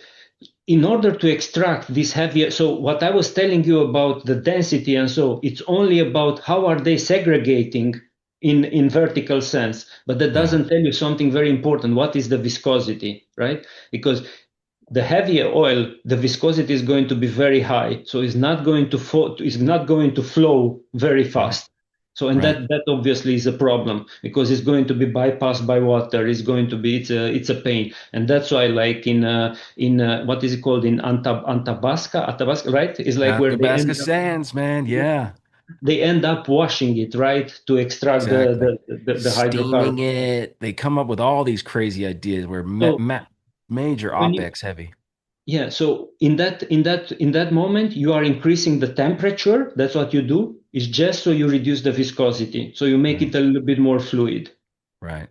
in order to extract this heavy, so what I was telling you about the density and so it's only about how are they segregating in vertical sense, but that Yeah, doesn't tell you something very important. What is the viscosity, right? Because the heavier oil, the viscosity is going to be very high, so it's not going to flow very right, fast. So, and right. that obviously is a problem because it's going to be bypassed by water. It's a pain, and that's why, like in what is it called in Athabasca, right? Is like where they Athabasca end up sands, man. Yeah, washing it, right, to extract exactly. the hydrocarbon. Steaming it. They come up with all these crazy ideas where So major when you OpEx heavy. Yeah, so in that moment, you are increasing the temperature. That's what you do. It's just so you reduce the viscosity. So you make Mm, it a little bit more fluid. right.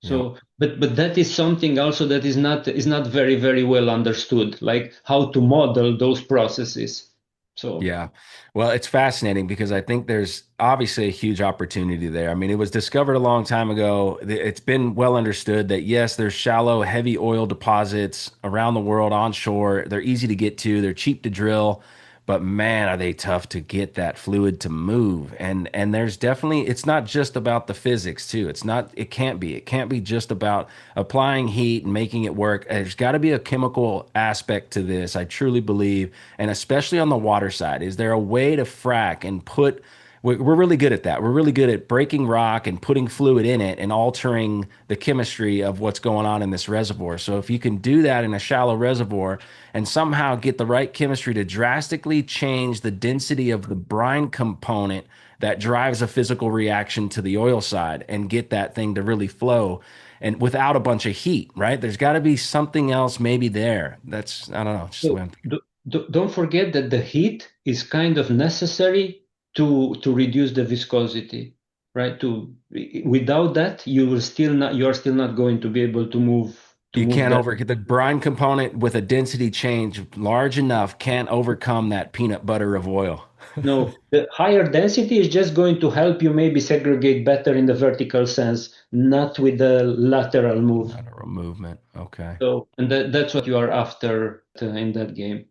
Yep. So, but that is something also that is not very, very well understood, like how to model those processes. So Yeah. Well, it's fascinating because I think there's obviously a huge opportunity there. I mean, it was discovered a long time ago. It's been well understood that yes, there's shallow, heavy oil deposits around the world onshore. They're easy to get to, they're cheap to drill. but man, are they tough to get that fluid to move. And there's definitely, it's not just about the physics too. It can't be just about applying heat and making it work. There's got to be a chemical aspect to this, I truly believe, and especially on the water side. Is there a way to frack and put we're really good at that. We're really good at breaking rock and putting fluid in it and altering the chemistry of what's going on in this reservoir. So if you can do that in a shallow reservoir and somehow get the right chemistry to drastically change the density of the brine component that drives a physical reaction to the oil side and get that thing to really flow and without a bunch of heat, right? There's got to be something else maybe there. That's, I don't know, just the way So I'm thinking. don't forget that the heat is kind of necessary to reduce the viscosity, right? Without that, you are still not going to be able to You move can't that. over the brine component with a density change large enough can't overcome that peanut butter of oil. No, the higher density is just going to help you maybe segregate better in the vertical sense, not with the lateral move. Lateral movement. Okay. So, and that's what you are after in that game.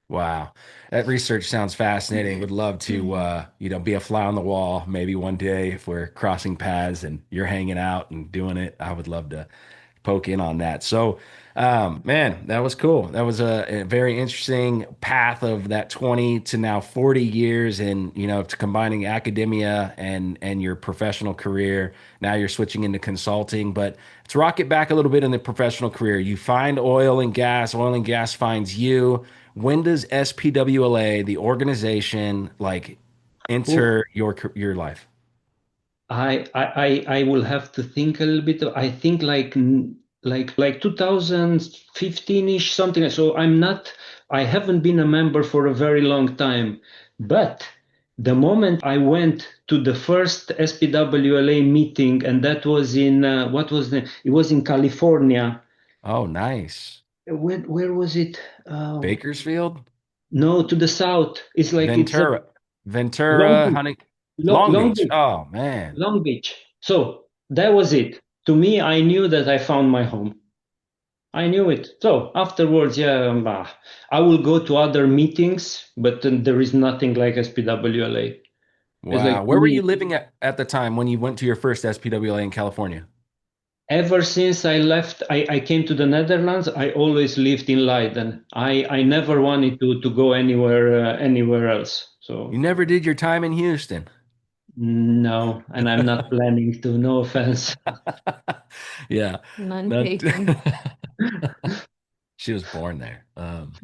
Wow. That research sounds fascinating. Would love to be a fly on the wall maybe one day if we're crossing paths and you're hanging out and doing it. I would love to poke in on that. So, man, that was cool. That was a very interesting path of that 20 to now 40 years and, to combining academia and your professional career. Now you're switching into consulting, but let's rock it back a little bit in the professional career. You find oil and gas finds you. When does SPWLA, the organization, like Oh, enter your life? I will have to think a little bit. I think like 2015-ish, something. So I haven't been a member for a very long time. But the moment I went to the first SPWLA meeting, and that was in it was in California. Oh, nice. Where was it? Bakersfield? No, to the south. It's Ventura, Long Ventura, Beach, honey, Long Long Beach. Beach. Oh man. Long Beach. So that was it. To me, I knew that I found my home. I knew it. So afterwards, yeah, I will go to other meetings, but then there is nothing like SPWLA. It's like Wow. to Where were you me, living at the time when you went to your first SPWA in California? ever since I left, I came to the Netherlands. I always lived in Leiden. I never wanted to go anywhere else. You So never did your time in Houston. no, and I'm not planning to. No offense. Yeah. None Not taken. she was born there.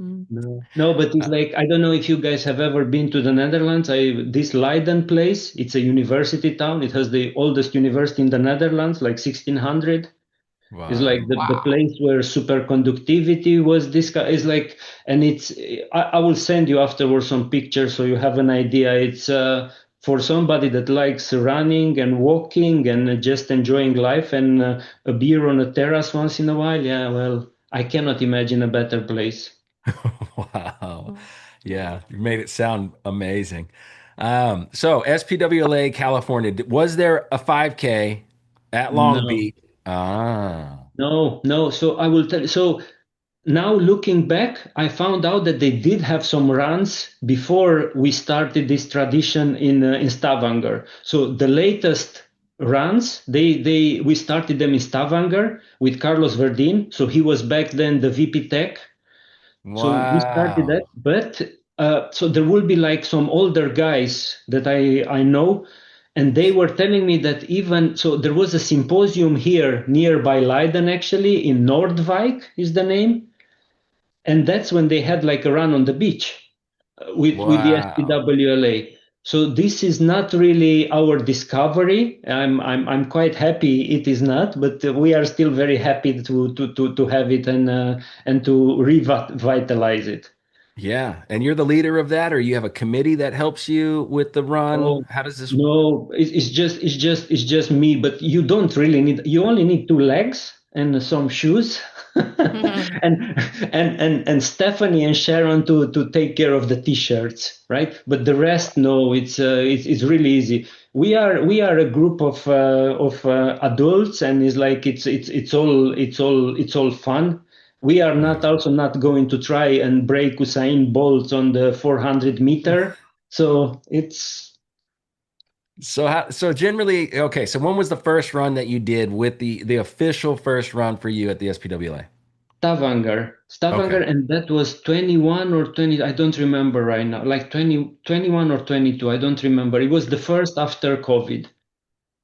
Mm. No, but it's Uh, like I don't know if you guys have ever been to the Netherlands. This Leiden place, it's a university town. It has the oldest university in the Netherlands, like 1600. It's like wow. the Wow. place where superconductivity was this guy is like, and I will send you afterwards some pictures so you have an idea. It's for somebody that likes running and walking and just enjoying life and a beer on a terrace once in a while. Yeah, well, I cannot imagine a better place. Wow. Yeah, you made it sound amazing. So SPWLA California, was there a 5K at Long No. Beach? Ah, No, no. So I will tell you. So now looking back, I found out that they did have some runs before we started this tradition in Stavanger. So the latest runs, we started them in Stavanger with Carlos Verdin. So he was back then the VP Tech. So we started that, wow. but so there will be like some older guys that I know, and they were telling me that even so there was a symposium here nearby Leiden actually in Nordwijk is the name, and that's when they had like a run on the beach with the Wow. SPWLA. So this is not really our discovery. I'm quite happy it is not, but we are still very happy to have it and to revitalize it. Yeah. And you're the leader of that, or you have a committee that helps you with the run? Oh How does this? no, it's just me. But you don't really need. You only need two legs and some shoes, and Stephanie and Sharon to take care of the t-shirts, right? But the rest, no, it's really easy. We are a group of adults, and it's like it's all fun. We are not also not going to try and break Usain Bolt on the 400 meter. So it's So generally, okay, so when was the first run that you did with the official first run for you at the SPWA? Stavanger, Okay. and that was 21 or 20. I don't remember right now, like 20, 21 or 22. I don't remember. It was the first after COVID.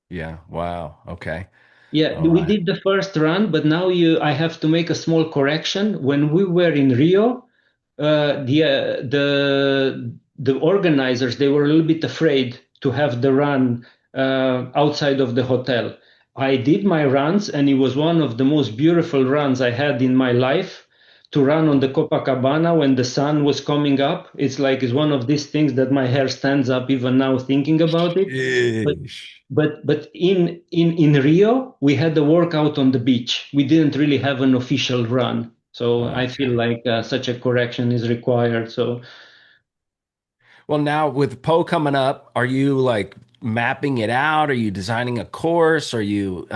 Yeah. Wow. Okay. Yeah, All we right. did the first run, but now I have to make a small correction. When we were in Rio, the organizers, they were a little bit afraid to have the run outside of the hotel. I did my runs, and it was one of the most beautiful runs I had in my life. To run on the Copacabana when the sun was coming up, it's one of these things that my hair stands up even now thinking about it. But Sheesh. but in Rio, we had the workout on the beach. We didn't really have an official run. So I feel Okay. like such a correction is required. So Well, now with Poe coming up, are you like mapping it out? Are you designing a course? Are you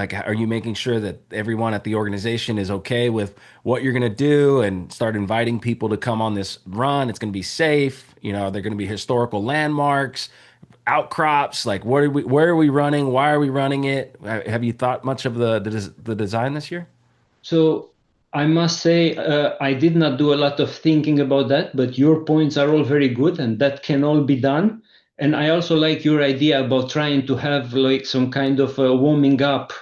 making sure that everyone at the organization is okay with what you're going to do and start inviting people to come on this run? It's going to be safe. They're going to be historical landmarks, outcrops. Like, where are we running? Why are we running it? Have you thought much of the design this year? So I must say, I did not do a lot of thinking about that, but your points are all very good, and that can all be done. And I also like your idea about trying to have like some kind of warming up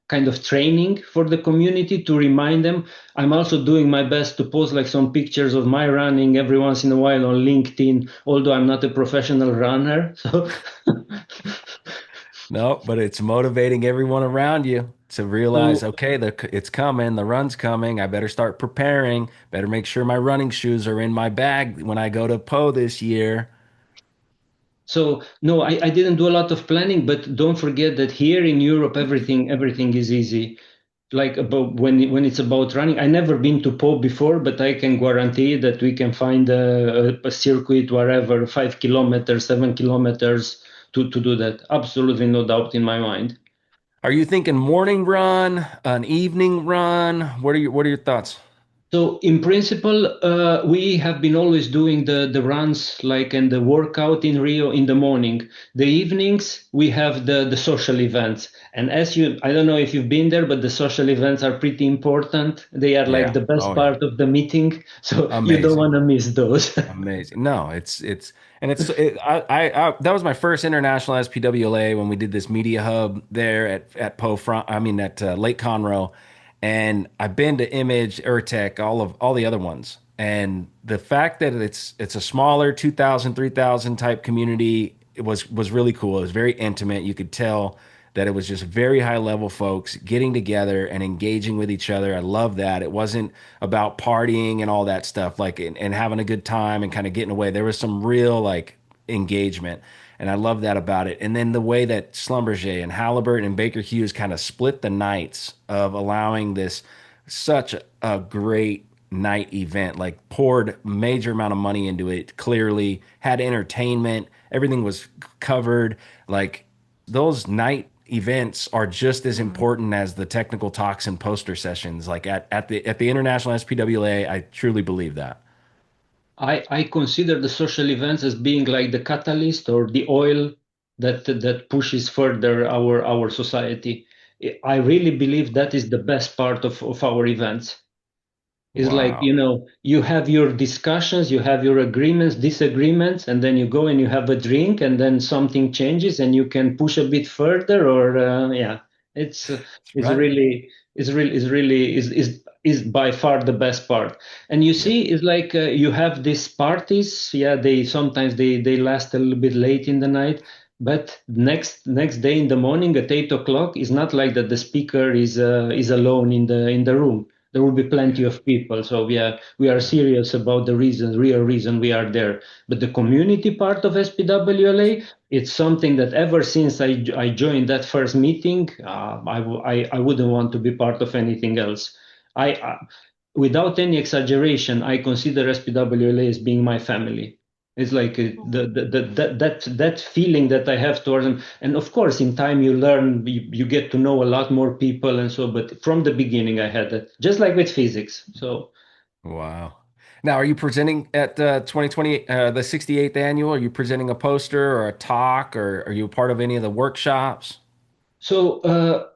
kind of training for the community to remind them. I'm also doing my best to post like some pictures of my running every once in a while on LinkedIn, although I'm not a professional runner. So No, but it's motivating everyone around you to realize, so okay, it's coming, the run's coming. I better start preparing. Better make sure my running shoes are in my bag when I go to Po this year. So no, I didn't do a lot of planning, but don't forget that here in Europe, everything is easy. Like about when it's about running, I never been to Po before, but I can guarantee that we can find a circuit wherever 5 kilometers, 7 kilometers to do that. Absolutely no doubt in my mind. Are you thinking morning run, an evening run? What are your thoughts? So in principle, we have been always doing the runs like and the workout in Rio in the morning. The evenings we have the social events. And I don't know if you've been there, but the social events are pretty important. They are like Yeah. the best Oh yeah. part of the meeting, so you don't Amazing. want to miss those. Amazing. No, I that was my first international SPWLA when we did this media hub there at Po Front. I mean at Lake Conroe, and I've been to Image, Urtec, all the other ones. And the fact that it's a smaller 2,000, 3,000 type community, it was really cool. It was very intimate. You could tell that it was just very high level folks getting together and engaging with each other. I love that. It wasn't about partying and all that stuff, like and having a good time and kind of getting away. There was some real like engagement. And I love that about it. And then the way that Schlumberger and Halliburton and Baker Hughes kind of split the nights of allowing this such a great night event, like poured major amount of money into it, clearly had entertainment, everything was covered. Like those night events are just as important as the technical talks and poster sessions. Like at the International SPWA, I truly believe that. I consider the social events as being like the catalyst or the oil that pushes further our society. I really believe that is the best part of our events. It's like, Wow. you have your discussions, you have your agreements, disagreements, and then you go and you have a drink, and then something changes, and you can push a bit further. Or yeah, it's uh, That's it's right. really is by far the best part. And you Yep. see, it's like you have these parties. Yeah, they sometimes they last a little bit late in the night. But next day in the morning at 8 o'clock, it's not like that the speaker is alone in the room. There will be plenty Yeah. of people. So yeah, we are Yeah. serious about the real reason we are there. But the community part of SPWLA, it's something that ever since I joined that first meeting, I wouldn't want to be part of anything else. Without any exaggeration, I consider SPWLA as being my family. It's like that feeling that I have towards them. And of course, in time you learn, you get to know a lot more people and so. But from the beginning, I had that, just like with physics. So. Wow. Now, are you presenting at 2020, the 68th annual? Are you presenting a poster or a talk, or are you a part of any of the workshops? So,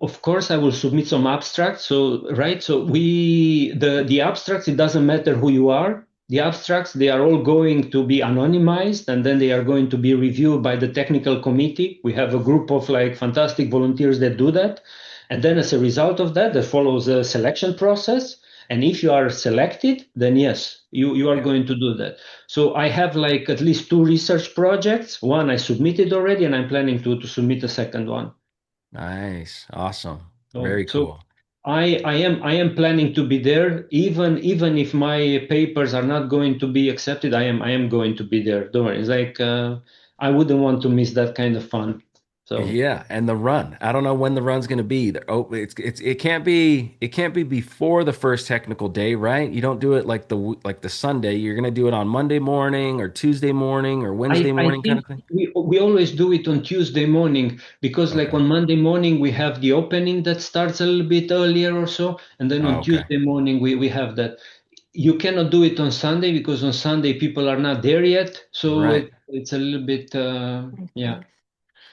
of course, I will submit some abstracts. So, right. So the abstracts, it doesn't matter who you are. The abstracts, they are all going to be anonymized and then they are going to be reviewed by the technical committee. We have a group of like fantastic volunteers that do that. And then as a result of that, there follows a selection process. And if you are selected, then yes, you are Yeah. going to do that. So I have like at least two research projects. One I submitted already, and I'm planning to submit a second one. Nice. Awesome. So, Very so cool. I am planning to be there, even if my papers are not going to be accepted. I am going to be there. Don't worry. It's like I wouldn't want to miss that kind of fun. So Yeah, and the run. I don't know when the run's going to be. Oh, it can't be before the first technical day, right? You don't do it like the Sunday. You're going to do it on Monday morning or Tuesday morning or Wednesday I morning kind think of thing. we always do it on Tuesday morning because like Okay. on Monday morning we have the opening that starts a little bit earlier or so, and then Oh, on okay. Tuesday morning we have that. You cannot do it on Sunday because on Sunday people are not there yet, so Right. it's a little bit Makes yeah. sense.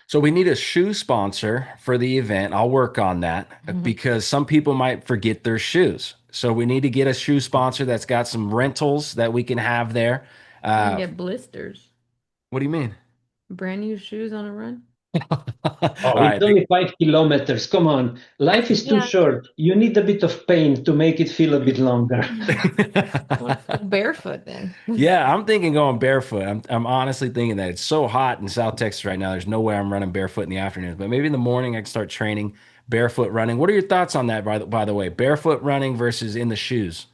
So we need a shoe sponsor for the event. I'll work on that because some people might forget their shoes. So we need to get a shoe sponsor that's got some rentals that we can have there. You can Uh, get blisters. what do you mean? Brand new shoes on a run. All Oh, it's right. only 5 kilometers. Come on. Life is too Yeah. short. You need a bit of pain to make it feel a bit longer. Let's go barefoot then. Yeah, I'm thinking going barefoot. I'm honestly thinking that it's so hot in South Texas right now. There's no way I'm running barefoot in the afternoons, but maybe in the morning I can start training barefoot running. What are your thoughts on that, by the way? Barefoot running versus in the shoes.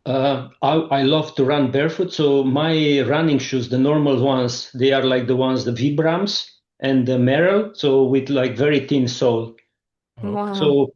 I love to run barefoot. So my running shoes, the normal ones, they are like the ones, the Vibrams and the Merrell. So with like very thin sole. Okay. Wow. So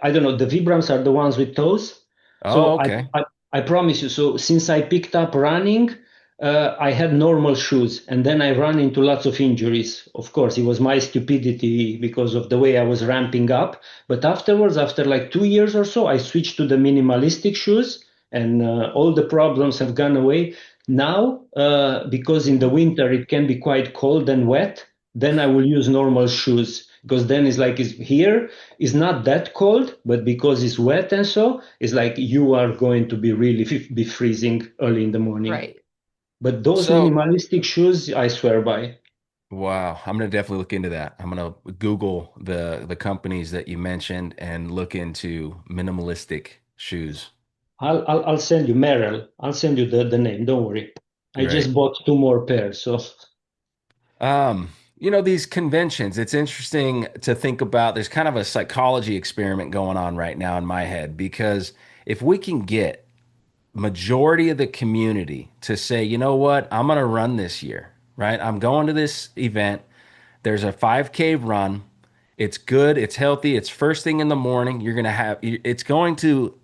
I don't know, the Vibrams are the ones with toes. Oh, So okay. I promise you, so since I picked up running, I had normal shoes and then I ran into lots of injuries. Of course, it was my stupidity because of the way I was ramping up. But afterwards, after like 2 years or so, I switched to the minimalistic shoes and all the problems have gone away. Now, because in the winter it can be quite cold and wet, then I will use normal shoes because then it's like it's here it's not that cold, but because it's wet and so, it's like you are going to be really be freezing early in the morning. Right. But those So, minimalistic shoes, I swear by. wow, I'm gonna definitely look into that. I'm gonna Google the companies that you mentioned and look into minimalistic shoes. I'll send you Merrill. I'll send you the name. Don't worry. I Great. just bought two more pairs. So These conventions, it's interesting to think about. There's kind of a psychology experiment going on right now in my head because if we can get majority of the community to say, you know what, I'm going to run this year, right? I'm going to this event. There's a 5K run. It's good. It's healthy. It's first thing in the morning. It's going to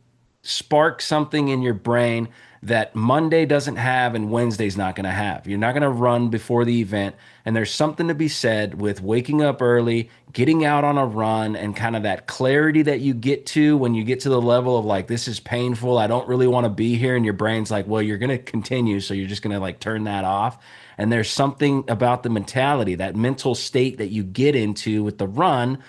spark something in your brain that Monday doesn't have and Wednesday's not going to have. You're not going to run before the event. And there's something to be said with waking up early, getting out on a run, and kind of that clarity that you get to when you get to the level of like, this is painful. I don't really want to be here. And your brain's like, well, you're going to continue. So you're just going to like turn that off. And there's something about the mentality, that mental state that you get into with the run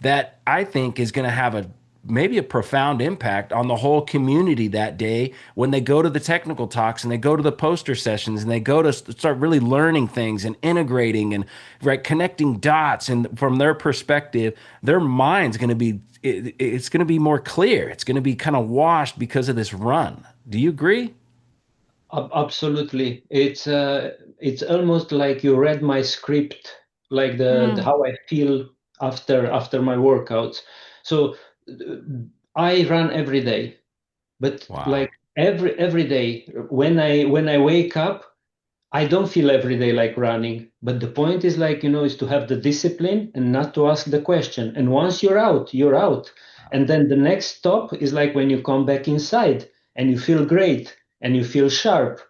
that I think is going to have a maybe a profound impact on the whole community that day when they go to the technical talks and they go to the poster sessions and they go to start really learning things and integrating and right connecting dots, and from their perspective their mind's going to be it's going to be more clear. It's going to be kind of washed because of this run. Do you agree? absolutely, it's almost like you read my script, like the Mm. how I feel after my workouts. So I run every day. But Wow. like every day when I wake up, I don't feel every day like running. But the point is like, is to have the discipline and not to ask the question. And once you're out, you're out. And then the next stop is like when you come back inside and you feel great and you feel sharp.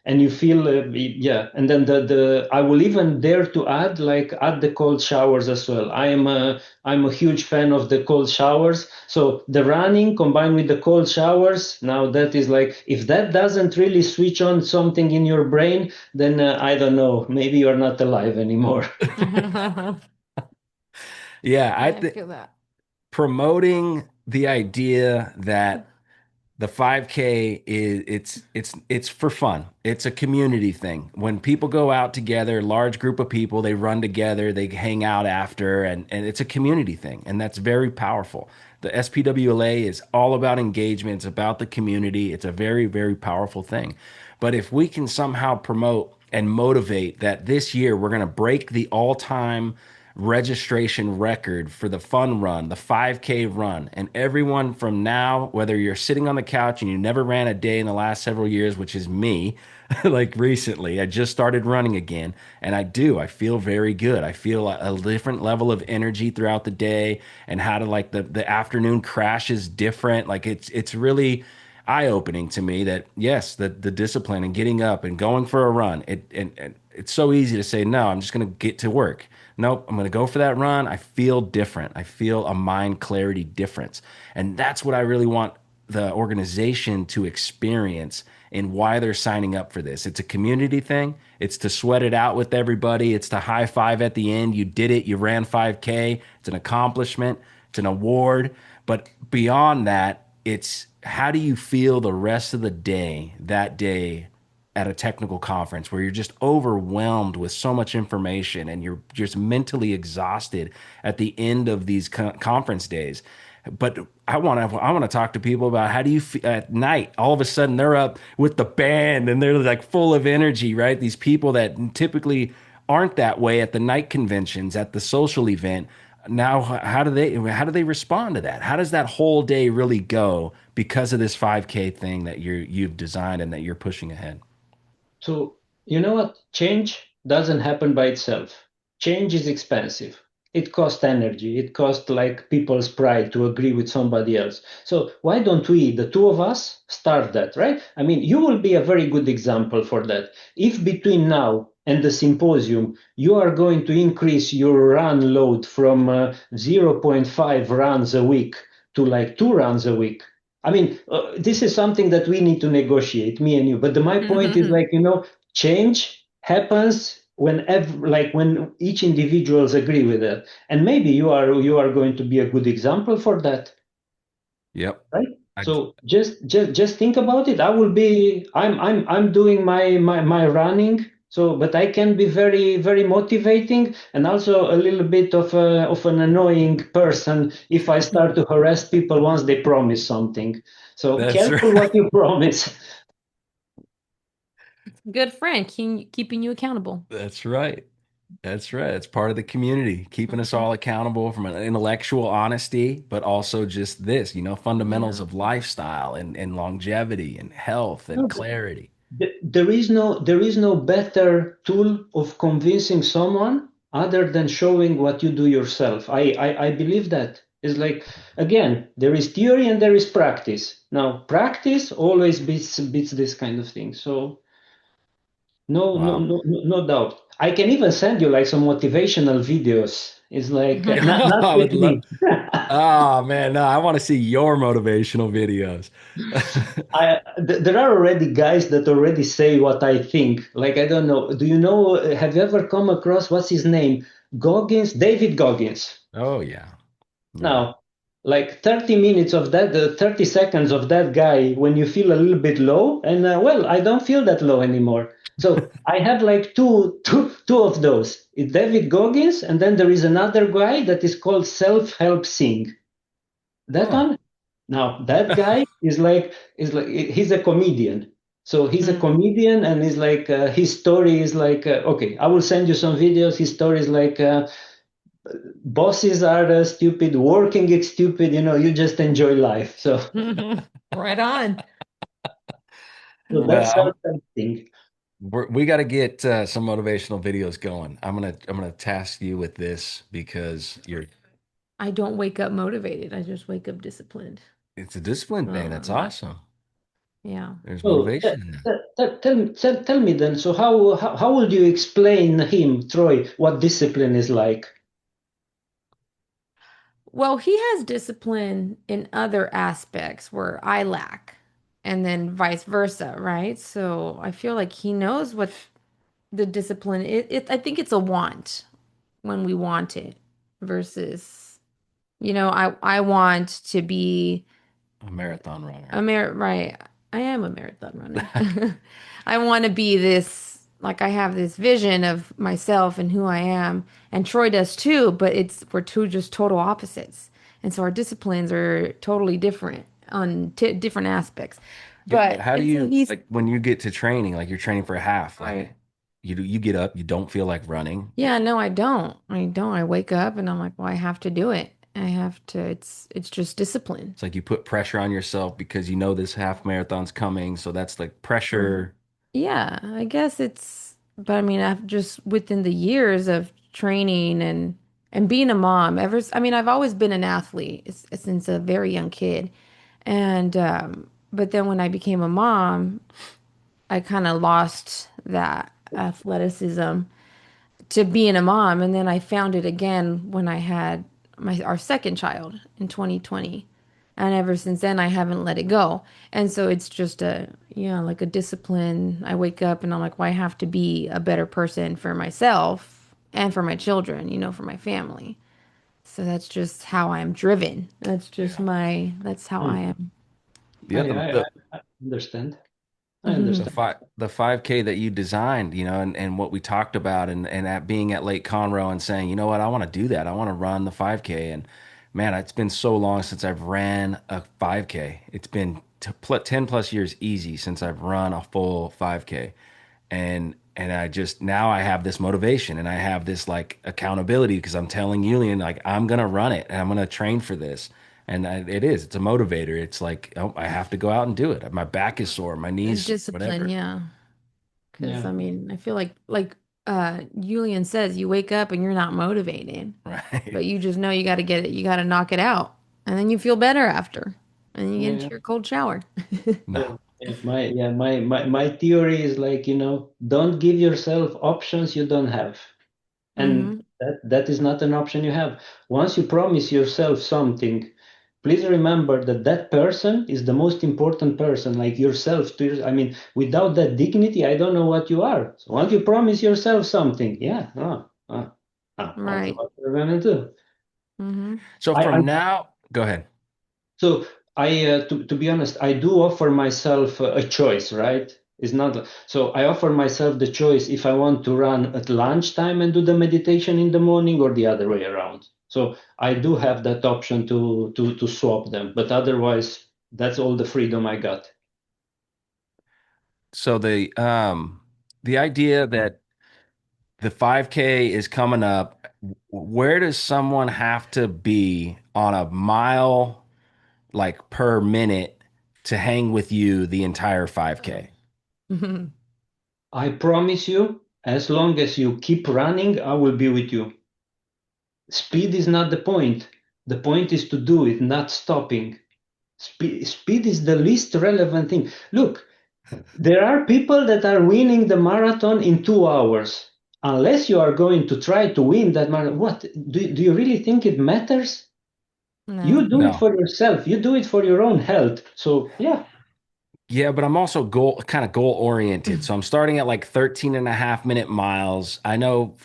and you feel yeah. And then the I will even dare to add, like, add the cold showers as well. I'm a huge fan of the cold showers. So the running combined with the cold showers, now that is like, if that doesn't really switch on something in your brain, then I don't know, maybe you're not alive anymore. Yeah, Yeah, I I think feel that. promoting the idea that the 5K is it's for fun. It's a community thing. When people go out together, large group of people, they run together, they hang out after, and it's a community thing, and that's very powerful. The SPWLA is all about engagement. It's about the community. It's a very, very powerful thing. But if we can somehow promote and motivate that this year we're going to break the all-time registration record for the fun run, the 5K run. And everyone from now, whether you're sitting on the couch and you never ran a day in the last several years, which is me, like recently, I just started running again. And I feel very good. I feel a different level of energy throughout the day and how to like the afternoon crash is different. Like it's really eye-opening to me that yes, the discipline and getting up and going for a run, and it's so easy to say, no, I'm just going to get to work. Nope, I'm going to go for that run. I feel different. I feel a mind clarity difference. And that's what I really want the organization to experience and why they're signing up for this. It's a community thing. It's to sweat it out with everybody. It's to high five at the end. You did it. You ran 5K. It's an accomplishment. It's an award. But beyond that, it's how do you feel the rest of the day, that day at a technical conference where you're just overwhelmed with so much information and you're just mentally exhausted at the end of these conference days. But I want to talk to people about how do you feel at night? All of a sudden they're up with the band and they're like full of energy, right? These people that typically aren't that way at the night conventions, at the social event. Now, how do they respond to that? How does that whole day really go because of this 5K thing that you've designed and that you're pushing ahead? So, you know what? Change doesn't happen by itself. Change is expensive. It costs energy. It costs like people's pride to agree with somebody else. So why don't we, the two of us, start that, right? I mean, you will be a very good example for that. If between now and the symposium, you are going to increase your run load from zero point 0.5 runs a week to like 2 runs a week, I mean, this is something that we need to negotiate, me and you. But my point is like, change happens like when each individuals agree with it. And maybe you are going to be a good example for that, Yep. right? I, So just think about it. I'm doing my running. So, but I can be very, very motivating and also a little bit of an annoying person if I start to harass people once they promise something. So that's careful what right. you promise. Good friend, keeping you accountable. That's right. That's right. It's part of the community, keeping us Mhm. all accountable from an intellectual honesty, but also just this, fundamentals Yeah. of lifestyle and longevity and health and No, clarity. there is no better tool of convincing someone other than showing what you do yourself. I believe that. It's like, again, there is theory and there is practice. Now, practice always beats this kind of thing. So no, no, Wow. no, no, no doubt. I can even send you like some motivational videos. It's like not I with would love. me. Oh man, no, I want to see your motivational videos. There are already guys that already say what I think. Like, I don't know. Do you know? Have you ever come across what's his name? Goggins, David Goggins. Oh yeah. Yeah. Now, like 30 minutes of that, 30 seconds of that guy when you feel a little bit low, and well, I don't feel that low anymore. So I have like two of those. It's David Goggins, and then there is another guy that is called Self-Help Sing. That Huh. one? Now that guy is like he's a comedian. So he's a Mm. comedian, and he's like his story is like okay. I will send you some videos. His story is like bosses are stupid, working is stupid. You just enjoy life. So Right on. so Yeah. that's Well, something. we got to get some motivational videos going. I'm gonna task you with this because I don't wake up motivated. I just wake up disciplined. it's a discipline thing. That's Um, awesome. Yeah. There's So motivation in that. tell me then, so how would you explain him, Troy, what discipline is like? Well, he has discipline in other aspects where I lack, and then vice versa, right? So I feel like he knows what the discipline I think it's a want when we want it versus, I want to be A marathon runner. right. I am a marathon runner. I want to be this, like I have this vision of myself and who I am, and Troy does too, but we're two just total opposites. And so our disciplines are totally different on t different aspects. Yeah, but how do And so you he's like when you get to training, like you're training for a half, like right. you get up, you don't feel like running. Yeah, no, I don't. I don't. I wake up and I'm like, well, I have to do it. I have to. It's just discipline. It's like you put pressure on yourself because you know this half marathon's coming, so that's like pressure. Yeah, I guess but I mean, I've just within the years of training and being a mom, I mean, I've always been an athlete since a very young kid. And but then when I became a mom, I kind of lost that athleticism to being a mom, and then I found it again when I had our second child in 2020. And ever since then I haven't let it go. And so it's just like a discipline. I wake up and I'm like, well, I have to be a better person for myself and for my children, for my family. So that's just how I'm driven. Yeah. That's how I Hmm. am. Yeah, I understand. I Hmm. understand. the 5K that you designed, and what we talked about and at being at Lake Conroe and saying, you know what, I want to do that. I want to run the 5K. And man, it's been so long since I've ran a 5K. It's been 10 plus years easy since I've run a full 5K. And I just now I have this motivation and I have this like accountability because I'm telling Julian like I'm gonna run it and I'm gonna train for this. And it's a motivator. It's like, oh, I have to go out and do it. My back is sore, my knees, Discipline, whatever. yeah. Because Yeah. I mean, I feel like Julian says, you wake up and you're not motivated, Right. but you just know you got to get it, you got to knock it out, and then you feel better after, and then you get into Yeah. your cold shower. No. My theory is like, don't give yourself options you don't have. And Hmm. that is not an option you have. Once you promise yourself something, please remember that that person is the most important person, like yourself. I mean, without that dignity, I don't know what you are. So once you promise yourself something, yeah, Right. what we're gonna do. Hmm. So I from now, go ahead. So to be honest, I do offer myself a choice, right? It's not so I offer myself the choice if I want to run at lunchtime and do the meditation in the morning or the other way around. So I do have that option to swap them, but otherwise, that's all the freedom I got. So the idea that the 5K is coming up, where does someone have to be on a mile like per minute to hang with you the entire 5K? I promise you, as long as you keep running, I will be with you. Speed is not the point. The point is to do it, not stopping. Speed is the least relevant thing. Look, there are people that are winning the marathon in 2 hours. Unless you are going to try to win that marathon, what do you really think it matters? No. You do it No. for yourself. You do it for your own health. So yeah, Yeah, but I'm also goal oriented. So I'm starting at like 13 and a half minute miles. I know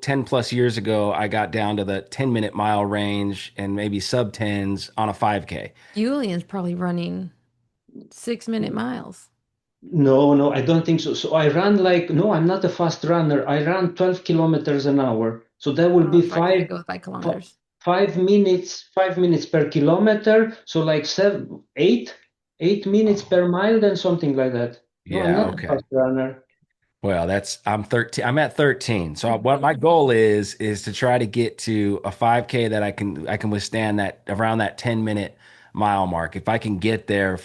10 plus years ago, I got down to the 10-minute mile range and maybe sub tens on a 5K. Julian's probably running 6-minute miles. no, I don't think so. So I run like no, I'm not a fast runner. I run 12 kilometers an hour. So that will Oh, be so I can't go with 5 kilometers. 5 minutes per kilometer. So like 8 minutes Oh, per mile, then something like that. No, I'm yeah, not a okay. fast runner. Well, I'm 13. I'm at 13. So what my goal is to try to get to a 5K that I can withstand that around that 10-minute mile mark. If I can get there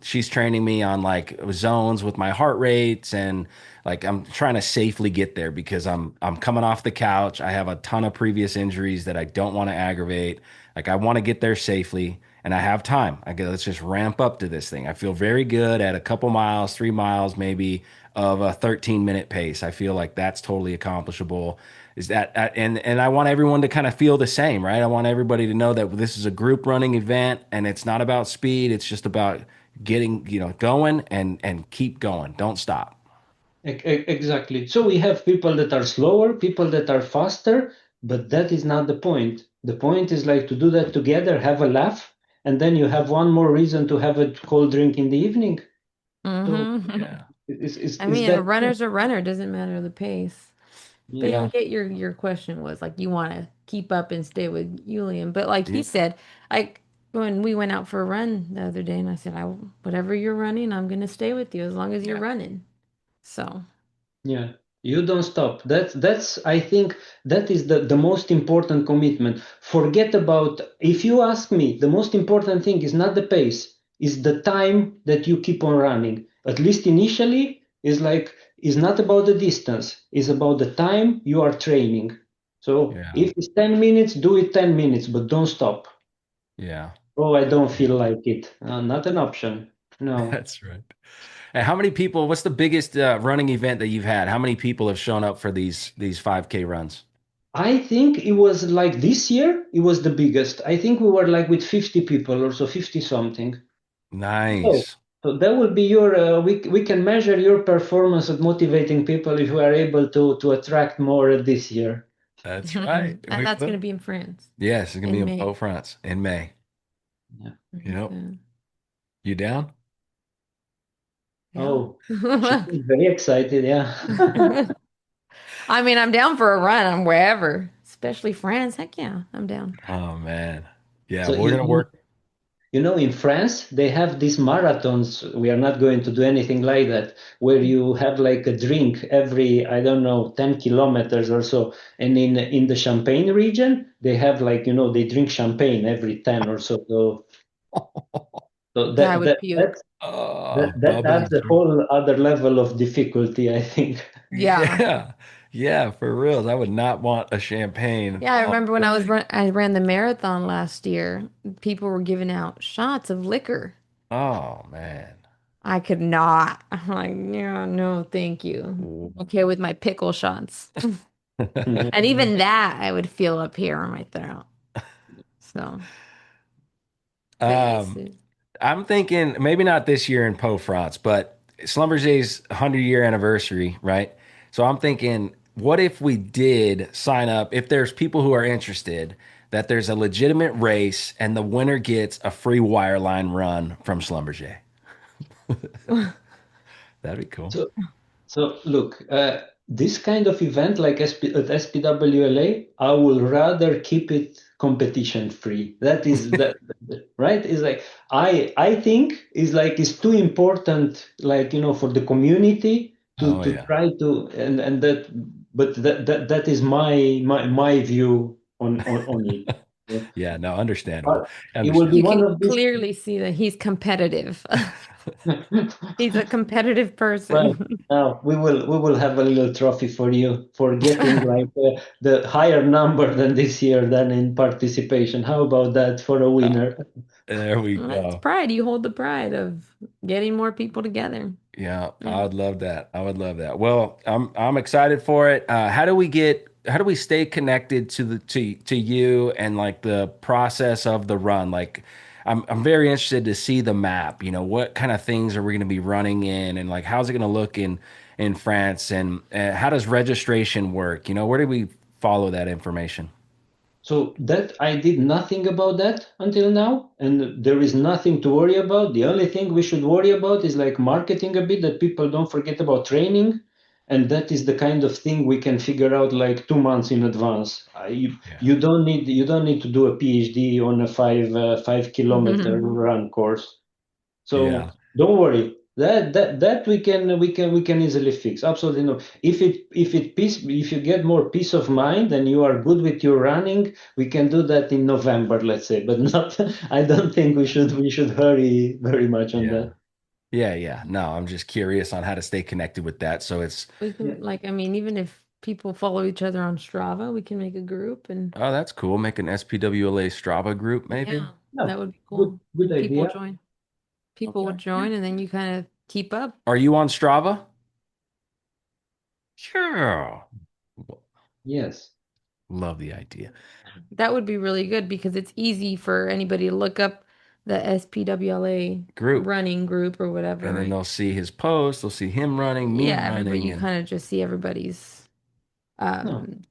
she's training me on like zones with my heart rates and like I'm trying to safely get there because I'm coming off the couch. I have a ton of previous injuries that I don't want to aggravate. Like I want to get there safely. and I have time. I go, let's just ramp up to this thing. I feel very good at a couple miles, 3 miles maybe of a 13-minute pace. I feel like that's totally accomplishable. Is that and I want everyone to kind of feel the same, right? I want everybody to know that this is a group running event and it's not about speed. It's just about getting, going and keep going. Don't stop. Exactly. So we have people that are slower, people that are faster, but that is not the point. The point is like to do that together, have a laugh, and then you have one more reason to have a cold drink in the evening. So Hmm. Yeah. is I is mean, a that runner's a runner, doesn't matter the pace. But yeah, I yeah. get your question was like you want to keep up and stay with Julian. But like he Yeah. said, like when we went out for a run the other day and I said, whatever you're running, I'm gonna stay with you as long as you're Yeah. running. So Yeah, you don't stop. That's I think that is the most important commitment. Forget about if you ask me, the most important thing is not the pace, is the time that you keep on running. At least initially, is not about the distance, is about the time you are training. So Yeah. if it's 10 minutes, do it 10 minutes, but don't stop. Yeah. Oh, I don't Yeah. feel like it. Not an option. No. That's right. And how many people, what's the biggest running event that you've had? How many people have shown up for these 5K runs? I think it was like this year, it was the biggest. I think we were like with 50 people or so, 50 something. So, Nice. so that would be we can measure your performance at motivating people if we are able to attract more this year. That's right. and We that's will. gonna be in France Yes, it's gonna be in in May. France in May. Yeah. Yep. Okay. You down? Yeah. Oh, she is very excited. Yeah. I mean, I'm down for a run. I'm wherever, especially France. Heck yeah, I'm down. Oh man. Yeah, So we're gonna work. in France, they have these marathons. We are not going to do anything like that, where you have like a drink every, I don't know, 10 kilometers or so. And in the Champagne region, they have like, they drink champagne every 10 or so. So I would puke. that Bubba adds and a Juice. whole other level of difficulty, I think. Yeah. Yeah. Yeah, for real. I would not want a champagne. Yeah, I Oh, remember when day. I ran the marathon last year, people were giving out shots of liquor. Oh man. I could not. I'm like, yeah, no, thank you. Okay with my pickle shots. And even that I would feel up here on my throat. So, but yes, Um, I'm thinking maybe not this year in Po France, but Schlumberger's 100-year anniversary, right? So I'm thinking, what if we did sign up, if there's people who are interested, that there's a legitimate race and the winner gets a free wireline run from Schlumberger. That'd be cool. So So look, this kind of event like at SPWLA, I will rather keep it competition free. That is that right? Is like I think is like it's too important, like for the community to Oh to yeah. try to and that, but that is my view on it. Yeah, no, understandable. But it will be you Understandable. one can of these. clearly see that he's competitive. He's a competitive Well, person. now we will have a little trophy for you for getting like the higher number than this year than in participation. How about that for a Uh, winner? there we That's go. pride. You hold the pride of getting more people together. Yeah, Yeah. I would love that. I would love that. Well, I'm excited for it. How do we stay connected to to you and like the process of the run? Like I'm very interested to see the map. What kind of things are we going to be running in and like how's it going to look in France and how does registration work? Where do we follow that information? So that I did nothing about that until now, and there is nothing to worry about. The only thing we should worry about is like marketing a bit, that people don't forget about training, and that is the kind of thing we can figure out like 2 months in advance. Yeah. You don't need to do a PhD on a 5 kilometer run course. So Yeah. don't worry. That we can easily fix. Absolutely no. If you get more peace of mind and you are good with your running, we can do that in November, let's say. But not. I don't think we should hurry very much on Yeah. that. Yeah, yeah. No, I'm just curious on how to stay connected with that. So it's We can, like, I mean, even if people follow each other on Strava, we can make a group and Oh, that's cool. Make an SPWLA Strava group, maybe. yeah. Yeah, That would be good, cool. good And people idea. join. People Okay. would join, and then you kind of keep up. Are you on Strava? Sure. Yes. Love the idea. That would be really good because it's easy for anybody to look up the SPWLA Group. running group or whatever, And then right? they'll see his post, they'll see him running, me Yeah, everybody, running, you and kind of just see everybody's No. um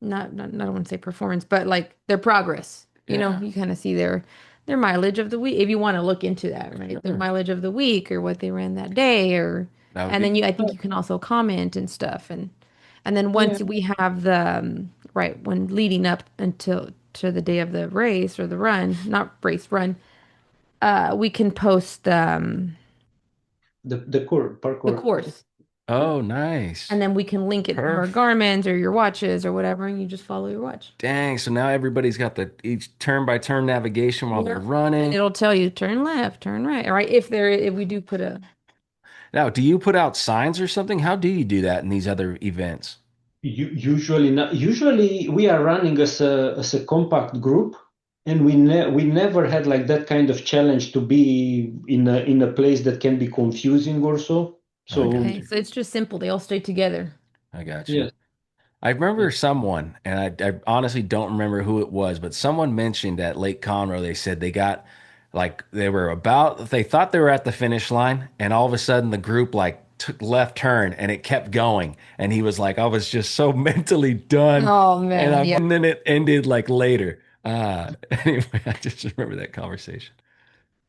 not I don't want to say performance, but like their progress. yeah, You kind of see their mileage of the week if you want to look into that, right? Their sure. mileage of the week or what they ran that day or That would and then be I think you can also comment and stuff and then Yeah. once we have the right when leading up until to the day of the race or the run, not race, run, we can post The the parkour. course. oh nice. And then we can link it to our Perf. Garmin's or your watches or whatever, and you just follow your watch. Dang. So now everybody's got the each turn by turn navigation while they're Yeah. And running. it'll tell you turn left, turn right. All right. If we do put a, Now, do you put out signs or something? How do you do that in these other events? Usually not. Usually we are running as a compact group, and we never had like that kind of challenge to be in a place that can be confusing or so. I So got okay. you. So it's just simple. They all stay together. I got you. yes, I remember yes. someone, and I honestly don't remember who it was, but someone mentioned at Lake Conroe, they said they got like they thought they were at the finish line, and all of a sudden the group like took left turn and it kept going. And he was like, I was just so mentally done. Oh man, yeah. And then it ended like later. Anyway, I just remember that conversation.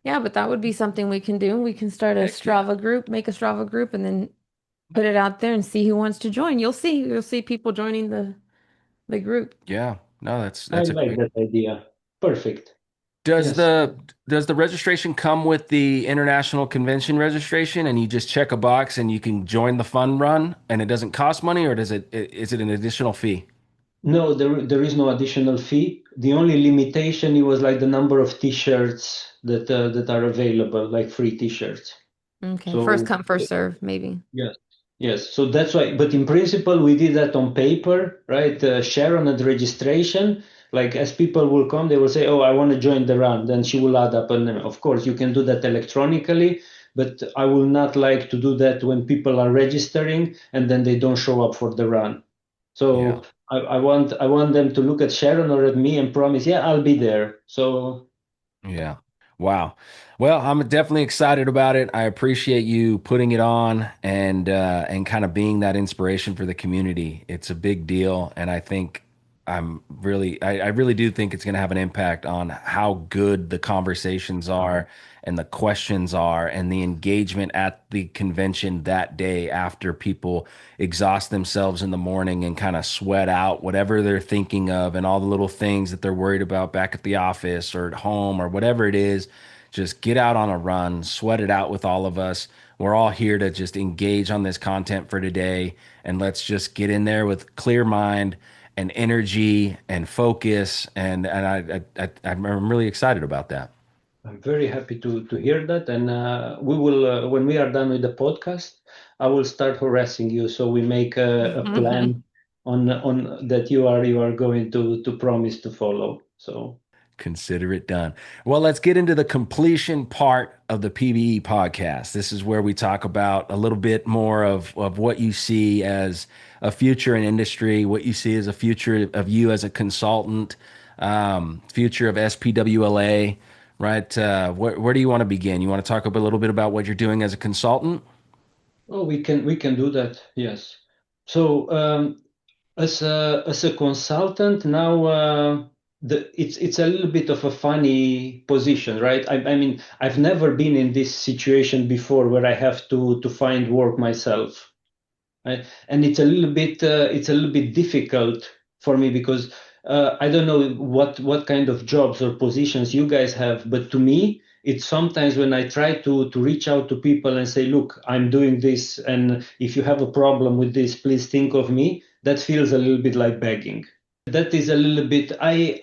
Yeah, but that would be something we can do. We can start a Heck yeah. Strava group, make a Strava group, and then put it out there and see who wants to join. You'll see people joining the group. Yeah. No, I that's a like great. that idea. Perfect. Does Yes. the registration come with the international convention registration and you just check a box and you can join the fun run and it doesn't cost money or is it an additional fee? No, there is no additional fee. The only limitation it was like the number of t-shirts that are available, like free t-shirts. Okay, first So come, first serve, maybe. yes, yes. So that's why. But in principle, we did that on paper, right? Sharon at registration, like as people will come, they will say, "Oh, I want to join the run." Then she will add up, and then, of course, you can do that electronically. But I will not like to do that when people are registering and then they don't show up for the run. Yeah. So I want them to look at Sharon or at me and promise, yeah, I'll be there. So Yeah. Wow. Well, I'm definitely excited about it. I appreciate you putting it on and kind of being that inspiration for the community. It's a big deal, and I think I really do think it's going to have an impact on how good the conversations are and the questions are and the engagement at the convention that day after people exhaust themselves in the morning and kind of sweat out whatever they're thinking of and all the little things that they're worried about back at the office or at home or whatever it is. Just get out on a run, sweat it out with all of us. We're all here to just engage on this content for today. And let's just get in there with clear mind and energy and focus. I'm really excited about that. I'm very happy to hear that. And we will, when we are done with the podcast, I will start harassing you. So we make a plan on that you are going to promise to follow. So Consider it done. Well, let's get into the completion part of the PBE podcast. This is where we talk about a little bit more of what you see as a future in industry, what you see as a future of you as a consultant, future of SPWLA, right? Where do you want to begin? You want to talk a little bit about what you're doing as a consultant? oh, we can do that. Yes. So as a consultant now, it's a little bit of a funny position, right? I mean, I've never been in this situation before where I have to find work myself, right? And it's a little bit difficult for me because I don't know what kind of jobs or positions you guys have, but to me, it's sometimes when I try to reach out to people and say, look, I'm doing this, and if you have a problem with this, please think of me. That feels a little bit like begging. That is a little bit. I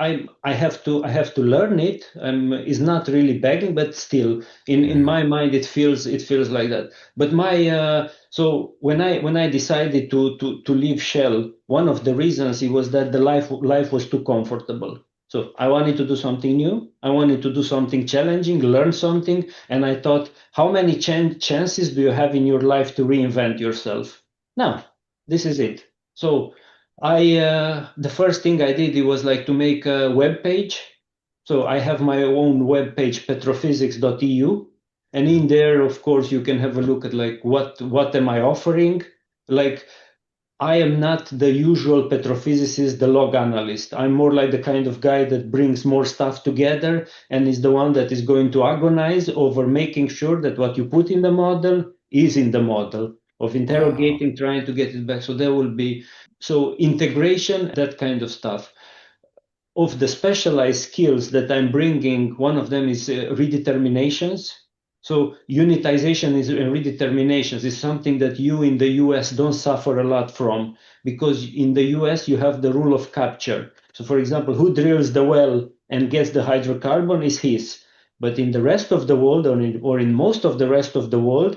have to learn it. It's not really begging, but still, in Mhm. my mind, it feels like that. But my so when I decided to leave Shell, one of the reasons it was that the life was too comfortable. So I wanted to do something new. I wanted to do something challenging, learn something. And I thought, how many chances do you have in your life to reinvent yourself? Now, this is it. So the first thing I did, it was like to make a web page. So I have my own web page, petrophysics.eu. And in there, of course, you can have a look at like what am I offering? Like I am not the usual petrophysicist, the log analyst. I'm more like the kind of guy that brings more stuff together and is the one that is going to agonize over making sure that what you put in the model is in the model, of Wow. interrogating, trying to get it back. So there will be so integration, that kind of stuff. Of the specialized skills that I'm bringing, one of them is redeterminations. So unitization is redeterminations is something that you in the US don't suffer a lot from, because in the US you have the rule of capture. So for example, who drills the well and gets the hydrocarbon is his. But in the rest of the world, or in most of the rest of the world,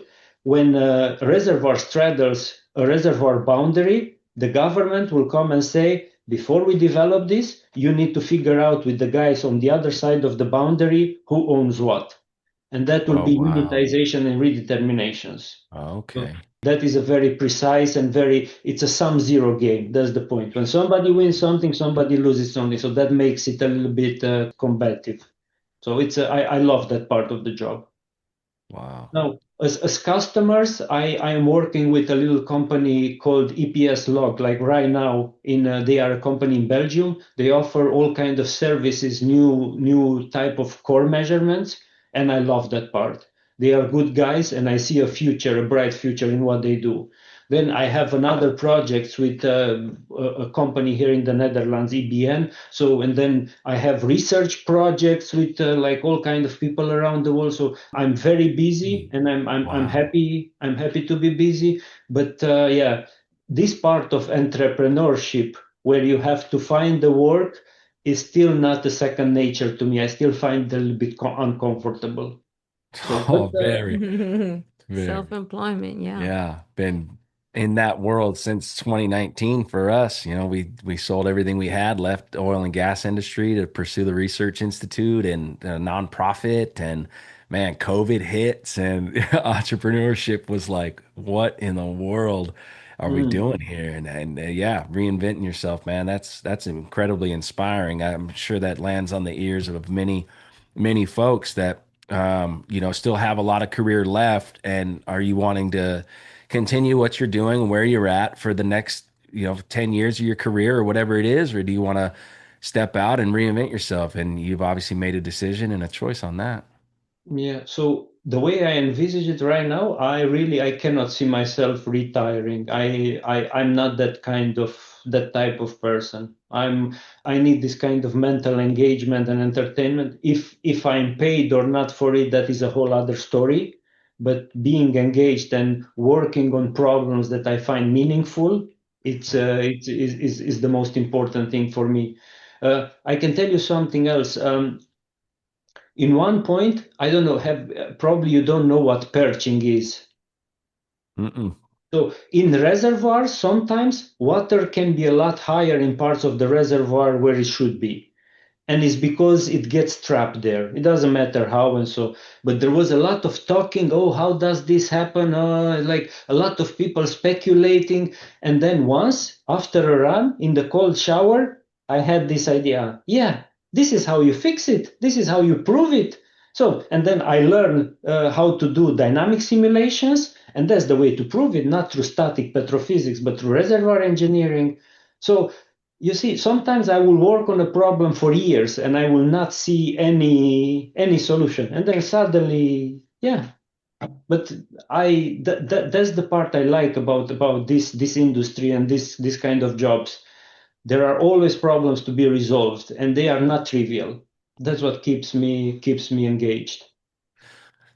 when a reservoir straddles a reservoir boundary, the government will come and say, before we develop this, you need to figure out with the guys on the other side of the boundary who owns what. And that will Oh, be wow. unitization and redeterminations. So Okay. that is a very precise and it's a sum zero game. That's the point. When somebody wins something, somebody loses something. So that makes it a little bit combative. So I love that part of the job. Wow. Now, as customers, I am working with a little company called EPS Log. Like right now, they are a company in Belgium. They offer all kind of services, new type of core measurements, and I love that part. They are good guys, and I see a bright future in what they do. Then I have another project with a company here in the Netherlands, EBN. So, and then I have research projects with like all kind of people around the world. So I'm very busy, and I'm Wow. happy. I'm happy to be busy. But yeah, this part of entrepreneurship where you have to find the work is still not a second nature to me. I still find it a little bit uncomfortable. So, but Oh, very, very. Self-employment, yeah. Yeah, been in that world since 2019 for us. You know, we sold everything we had, left the oil and gas industry to pursue the research institute and a nonprofit. And man, COVID hits and entrepreneurship was like, what in the world are we mm, doing here? And yeah, reinventing yourself, man. That's incredibly inspiring. I'm sure that lands on the ears of many folks that still have a lot of career left. And are you wanting to continue what you're doing and where you're at for the next, 10 years of your career or whatever it is, or do you want to step out and reinvent yourself? And you've obviously made a decision and a choice on that. yeah. So the way I envisage it right now, I cannot see myself retiring. I'm not that type of person. I need this kind of mental engagement and entertainment. If I'm paid or not for it, that is a whole other story. But being engaged and working on problems that I find meaningful, is the most important thing for me. I can tell you something else. In one point, I don't know, have probably you don't know what perching is. Mm-mm. So in reservoirs, sometimes water can be a lot higher in parts of the reservoir where it should be. And it's because it gets trapped there. It doesn't matter how and so. But there was a lot of talking. Oh, how does this happen? Like a lot of people speculating. And then once, after a run in the cold shower, I had this idea. Yeah, this is how you fix it. This is how you prove it. So, and then I learned how to do dynamic simulations. And that's the way to prove it, not through static petrophysics, but through reservoir engineering. So you see, sometimes I will work on a problem for years and I will not see any solution, and then suddenly, yeah. But that's the part I like about this industry and this kind of jobs. There are always problems to be resolved, and they are not trivial. That's what keeps me engaged.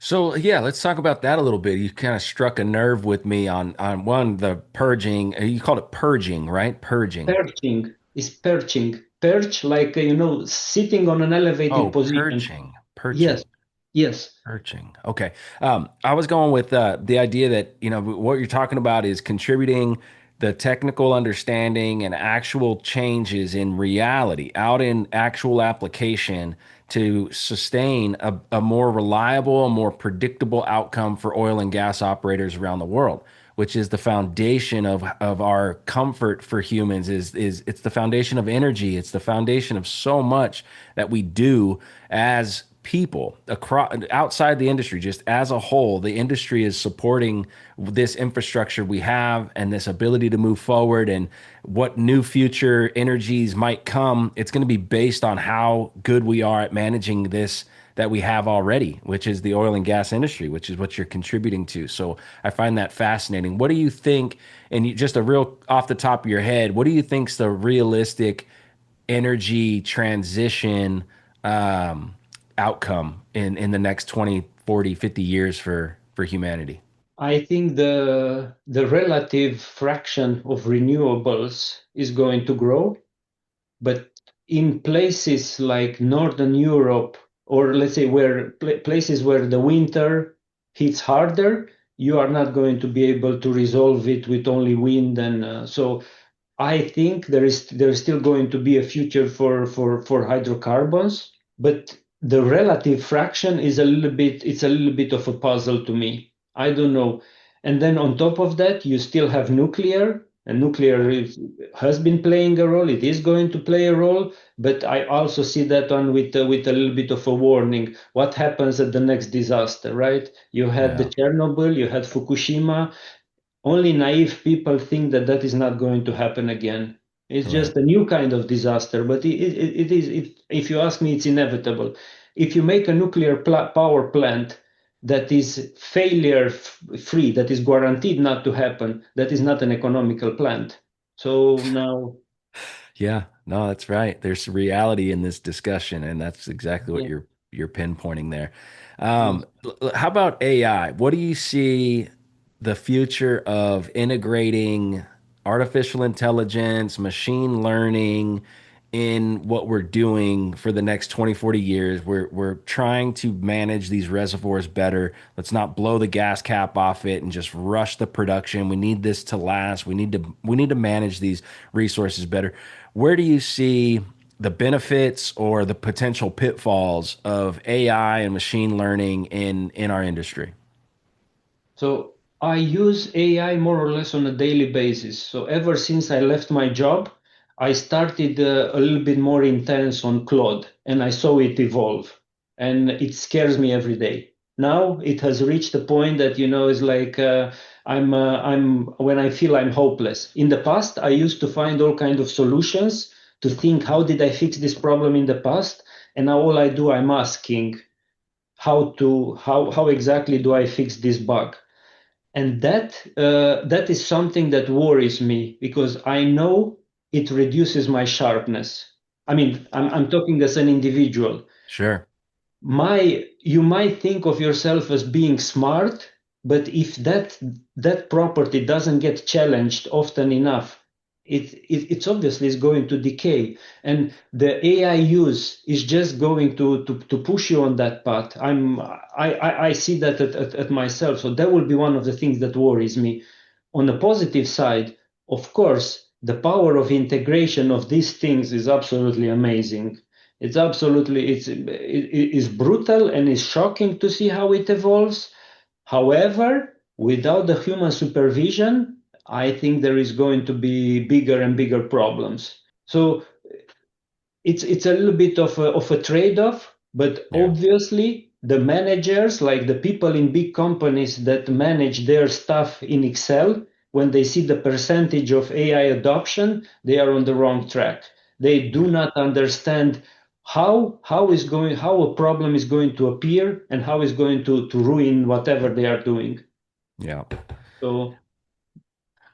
So yeah, let's talk about that a little bit. You kind of struck a nerve with me on one, the purging. You called it purging, right? Purging. Perching is perching. Perch, like sitting on an elevated Oh, position. perching, Yes, perching. yes. Searching. Okay. I was going with the idea that, what you're talking about is contributing the technical understanding and actual changes in reality, out in actual application to sustain a more reliable, a more predictable outcome for oil and gas operators around the world, which is the foundation of our comfort for humans is it's the foundation of energy. It's the foundation of so much that we do as people across outside the industry, just as a whole. The industry is supporting this infrastructure we have and this ability to move forward, and what new future energies might come. It's going to be based on how good we are at managing this that we have already, which is the oil and gas industry, which is what you're contributing to. So I find that fascinating. What do you think, and just a real off the top of your head, what do you think's the realistic energy transition um, outcome in the next 20, 40, 50 years for humanity? I think the relative fraction of renewables is going to grow, but in places like Northern Europe, or let's say where places where the winter hits harder, you are not going to be able to resolve it with only wind, and so I think there is still going to be a future for hydrocarbons, but the relative fraction is a little bit of a puzzle to me. I don't know. And then on top of that, you still have nuclear, and has been playing a role. It is going to play a role, but I also see that one with a little bit of a warning. What happens at the next disaster, right? You had the Yeah, Chernobyl, you had Fukushima. Only naive people think that that is not going to happen again. It's right. just a new kind of disaster, but it is, if you ask me, it's inevitable. If you make a nuclear power plant that is failure free, that is guaranteed not to happen, that is not an economical plant. So now, Yeah, no, that's right. There's reality in this discussion, and that's exactly what yeah, you're pinpointing there. yes. How about AI? What do you see the future of integrating artificial intelligence, machine learning in what we're doing for the next 20, 40 years? We're trying to manage these reservoirs better. Let's not blow the gas cap off it and just rush the production. We need this to last. We need to manage these resources better. Where do you see the benefits or the potential pitfalls of AI and machine learning in our industry? So I use AI more or less on a daily basis. So ever since I left my job, I started a little bit more intense on Claude, and I saw it evolve, and it scares me every day. Now it has reached the point that it's like I'm when I feel I'm hopeless. In the past, I used to find all kind of solutions to think how did I fix this problem in the past, and now all I do I'm asking how exactly do I fix this bug. And that is something that worries me because I know it reduces my sharpness. I mean, I'm talking as an individual. Sure. You might think of yourself as being smart, but if that property doesn't get challenged often enough, it's obviously is going to decay, and the AI use is just going to push you on that path. I see that at myself, so that will be one of the things that worries me. On the positive side, of course, the power of integration of these things is absolutely amazing. It is brutal and is shocking to see how it evolves. However, without the human supervision, I think there is going to be bigger and bigger problems. So it's a little bit of a trade-off, but Yeah. obviously the managers, like the people in big companies that manage their stuff in Excel, when they see the percentage of AI adoption, they are on the wrong track. They do not understand how a problem is going to appear and how it's going to ruin whatever they are doing. Yeah. So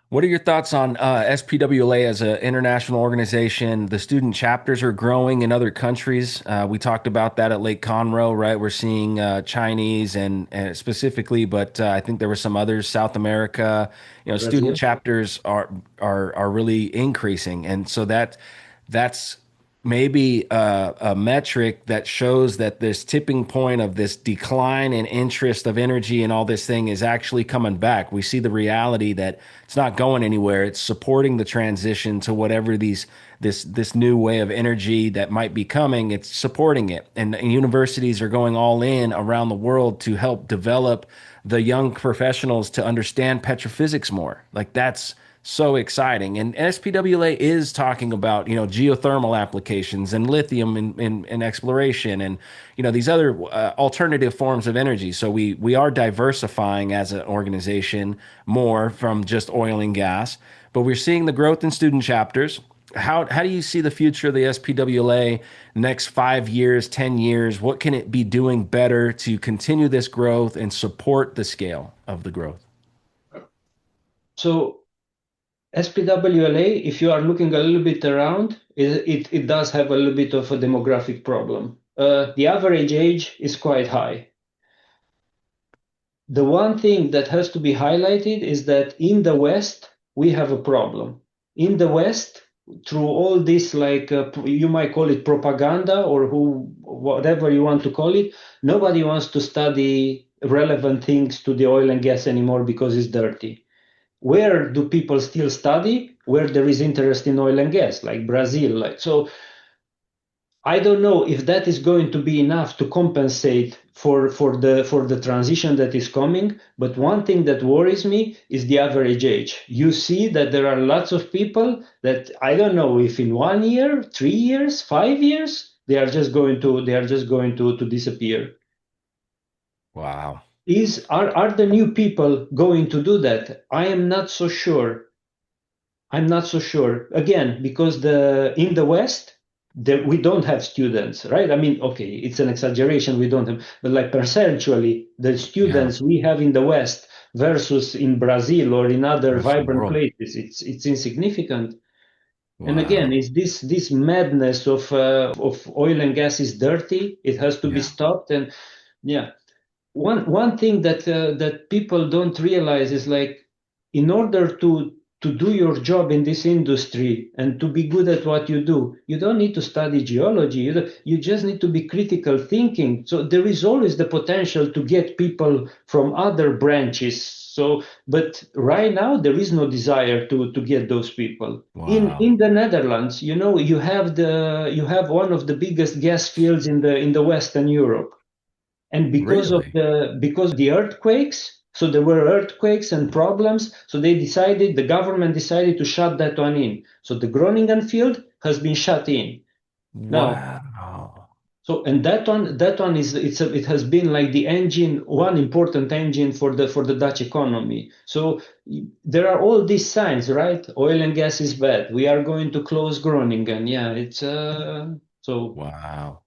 What are your thoughts on SPWLA as an international organization? The student chapters are growing in other countries. We talked about that at Lake Conroe, right? We're seeing Chinese and specifically, but I think there were some others, South America. Student Brazil. chapters are really increasing, and so that's maybe a metric that shows that this tipping point of this decline in interest of energy and all this thing is actually coming back. We see the reality that it's not going anywhere. It's supporting the transition to whatever this new way of energy that might be coming. It's supporting it, and universities are going all in around the world to help develop the young professionals to understand petrophysics more. Like that's so exciting. And SPWA is talking about, geothermal applications and lithium in exploration and, these other alternative forms of energy. So we are diversifying as an organization more from just oil and gas, but we're seeing the growth in student chapters. How do you see the future of the SPWA next 5 years, 10 years? What can it be doing better to continue this growth and support the scale of the growth? So SPWLA, if you are looking a little bit around, it does have a little bit of a demographic problem. The average age is quite high. The one thing that has to be highlighted is that in the West, we have a problem. In the West, through all this, you might call it propaganda or whatever you want to call it, nobody wants to study relevant things to the oil and gas anymore because it's dirty. Where do people still study? Where there is interest in oil and gas, like Brazil. So I don't know if that is going to be enough to compensate for the transition that is coming. But one thing that worries me is the average age. You see that there are lots of people that I don't know if in 1 year, 3 years, 5 years, they are just going to disappear. Wow. Are the new people going to do that? I am not so sure. I'm not so sure. Again, because in the West, we don't have students, right? I mean, okay, it's an exaggeration. We don't have, but like percentually, the students we have in the West versus in Brazil or in other vibrant places, it's insignificant. Wow. And again, it's this madness of oil and gas is dirty. It has to be stopped. And yeah. One thing that people don't realize is like, in order to do your job in this industry and to be good at what you do, you don't need to study geology. You just need to be critical thinking. So there is always the potential to get people from other branches. So, but right now there is no desire to get those people. Wow. In the Netherlands, you have one of the biggest gas fields in the Western Europe. And because of the earthquakes, so there were earthquakes and problems, so the government decided to shut that one in. So the Groningen field has been shut in. Wow. Now, so and that one it has been like one important engine for the Dutch economy. So there are all these signs, right? Oil and gas is bad. We are going to close Groningen. Yeah, it's so. Wow.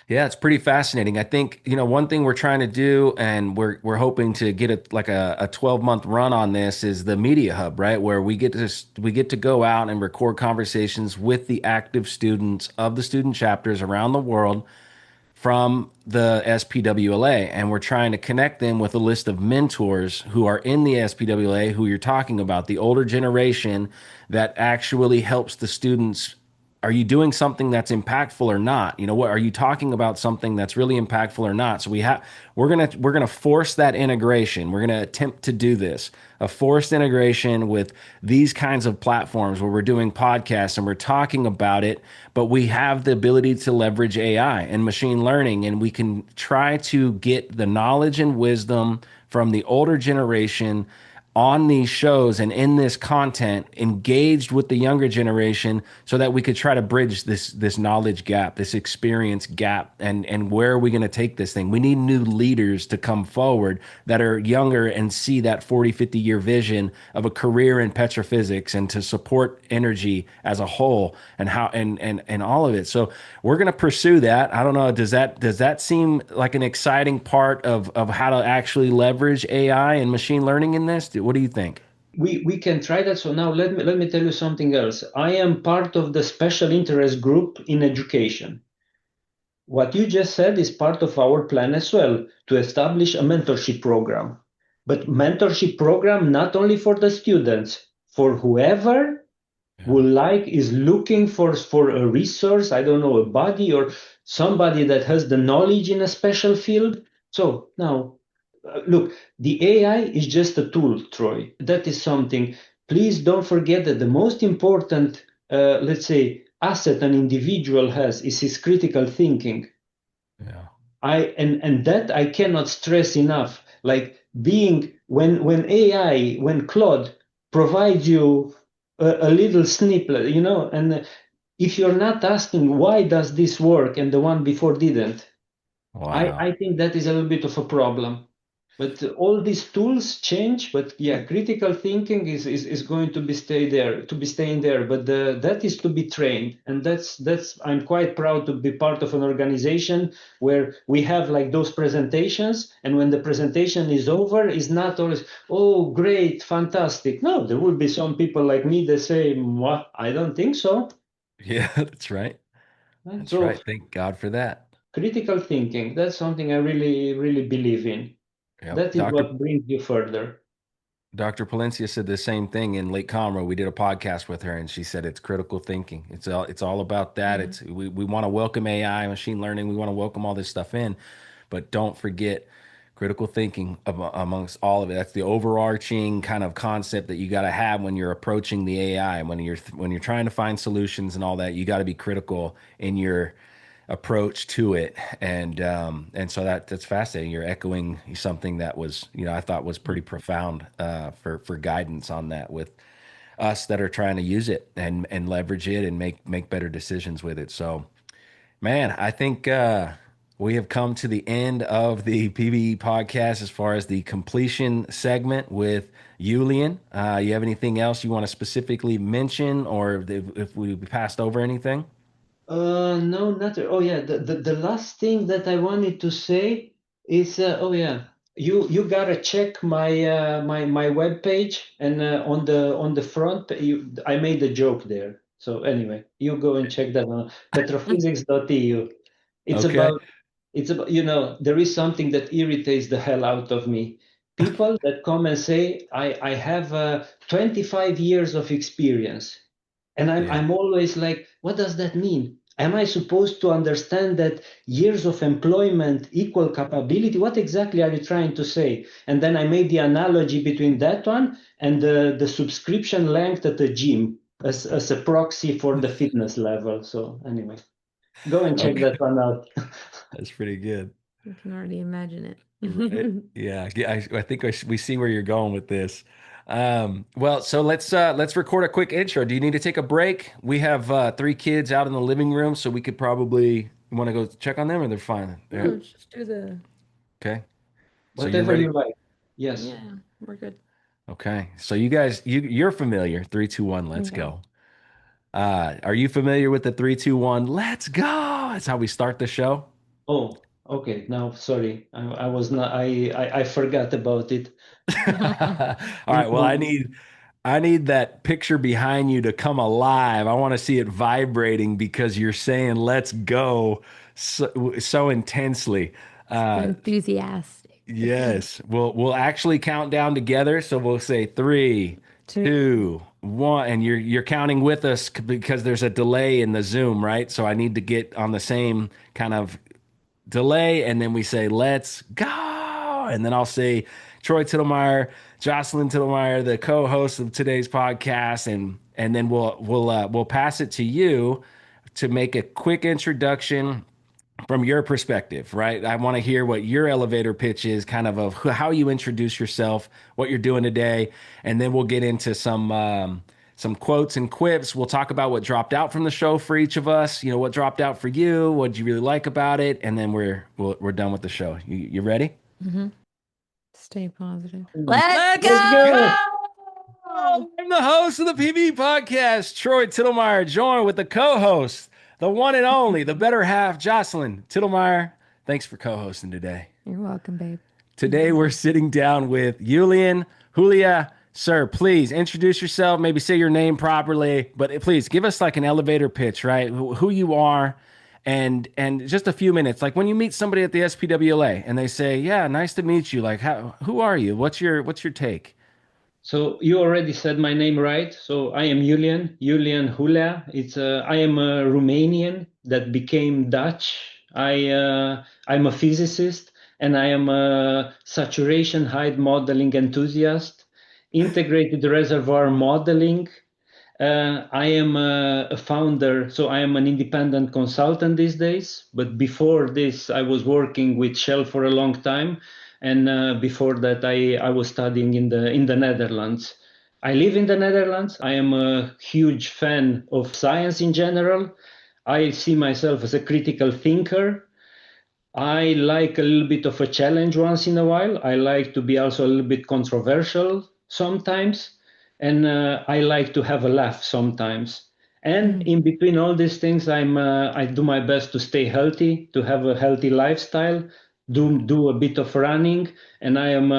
Yeah, it's pretty fascinating. I think, one thing we're trying to do, and we're hoping to get a 12-month run on this, is the media hub, right? Where we get to go out and record conversations with the active students of the student chapters around the world from the SPWLA, and we're trying to connect them with a list of mentors who are in the SPWLA, who you're talking about, the older generation that actually helps the students. Are you doing something that's impactful or not? What are you talking about, something that's really impactful or not? So we're gonna force that integration. We're gonna attempt to do this, a forced integration with these kinds of platforms where we're doing podcasts and we're talking about it, but we have the ability to leverage AI and machine learning, and we can try to get the knowledge and wisdom from the older generation on these shows and in this content engaged with the younger generation, so that we could try to bridge this knowledge gap, this experience gap, and where are we going to take this thing? We need new leaders to come forward that are younger and see that 40-50 year vision of a career in petrophysics and to support energy as a whole and how and all of it. So we're going to pursue that. I don't know, does that seem like an exciting part of how to actually leverage AI and machine learning in this? What do you think? We can try that. So now let me tell you something else. I am part of the special interest group in education. What you just said is part of our plan as well, to establish a mentorship program. But mentorship program not only for the students, for whoever Yeah. would like is looking for a resource, I don't know, a body or somebody that has the knowledge in a special field. So now, look, the AI is just a tool, Troy. That is something. Please don't forget that the most important, let's say, asset an individual has is his critical thinking. Yeah. And that I cannot stress enough. Like being when AI, when Claude provides you a little snippet, and if you're not asking why does this work and the one before didn't, Wow. I think that is a little bit of a problem. But all these tools change. But yeah, critical thinking is going to be staying there. But that is to be trained, and that's I'm quite proud to be part of an organization where we have like those presentations, and when the presentation is over, it's not always, oh great, fantastic. No, there will be some people like me that say, what, I don't think so. Yeah, that's right. Right? That's So right. Thank God for that. critical thinking, that's something I really, really believe in. Yep. That is what brings you further. Dr. Palencia said the same thing in Lake Conroe. We did a podcast with her, and she said it's critical thinking. It's all about that. Yeah. We want to welcome AI, machine learning. We want to welcome all this stuff in, but don't forget critical thinking amongst all of it. That's the overarching kind of concept that you got to have when you're approaching the AI, when you're trying to find solutions and all that. You got to be critical in your approach to it, and so that's fascinating. You're echoing something that was, I thought was pretty profound, for guidance on that with us that are trying to use it and leverage it and make better decisions with it. So, man, I think we have come to the end of the PBE podcast as far as the completion segment with Julian. You have anything else you want to specifically mention, or if we passed over anything? No, not. Oh, yeah. The last thing that I wanted to say is, oh yeah, you gotta check my web page, and on the front, I made a joke there. So anyway, you go and check that on petrophysics.eu. It's Okay. about there is something that irritates the hell out of me. People that come and say, I have 25 years of experience. And Yeah. I'm always like, what does that mean? Am I supposed to understand that years of employment equal capability? What exactly are you trying to say? And then I made the analogy between that one and the subscription length at the gym as a proxy for the fitness level. So anyway, go and check Okay. that one out. That's pretty good. I can already imagine Right. it. Yeah. I think we see where you're going with this. Well, so let's record a quick intro. Do you need to take a break? We have three kids out in the living room, so we could probably want to go check on them, or they're fine. No, Yeah. let's just do the, Okay. So you're Whatever ready? you like. Yes. yeah, we're good. Okay. So you guys, you're familiar. Three, two, one. Let's Okay. go. Are you familiar with the three, two, one? Let's go. That's how we start the show. Oh, okay. Now, sorry. I was not, I forgot about it. All right. Well, I No. need I need that picture behind you to come alive. I want to see it vibrating because you're saying "let's go" so intensely. Super Uh, enthusiastic. yes, we'll actually count down together. So we'll say three, Two. two, one, and you're counting with us because there's a delay in the Zoom, right? So I need to get on the same kind of delay, and then we say "let's go," and then I'll say Troy Tittlemeyer, Jocelyn Tittlemeyer, the co-host of today's podcast, and then we'll pass it to you to make a quick introduction from your perspective, right? I want to hear what your elevator pitch is, kind of how you introduce yourself, what you're doing today, and then we'll get into some quotes and quips. We'll talk about what dropped out from the show for each of us. You know, what dropped out for you, what did you really like about it, and then we're done with the show. You ready? Hmm. Stay positive. Let's Let's go. go. I'm the host of the PBE Podcast, Troy Tittlemeyer, joined with the co-host, the one and only, the better half, Jocelyn Tittlemeyer. Thanks for co-hosting today. You're welcome, babe. Today we're sitting down with Julian Hulea. Sir, please introduce yourself, maybe say your name properly, but please give us like an elevator pitch, right? Who you are, and just a few minutes. Like when you meet somebody at the SPWLA and they say, "Yeah, nice to meet you." Like, who are you? What's your take? So you already said my name right. So I am Julian Hulea. I am a Romanian that became Dutch. I'm a physicist and I am a saturation height modeling enthusiast, integrated reservoir modeling. I am a founder, so I am an independent consultant these days. But before this, I was working with Shell for a long time, and before that, I was studying in the Netherlands. I live in the Netherlands. I am a huge fan of science in general. I see myself as a critical thinker. I like a little bit of a challenge once in a while. I like to be also a little bit controversial sometimes, and I like to have a laugh sometimes. And Mm. in between all these things, I do my best to stay healthy, to have a healthy lifestyle, do a bit of running, and I am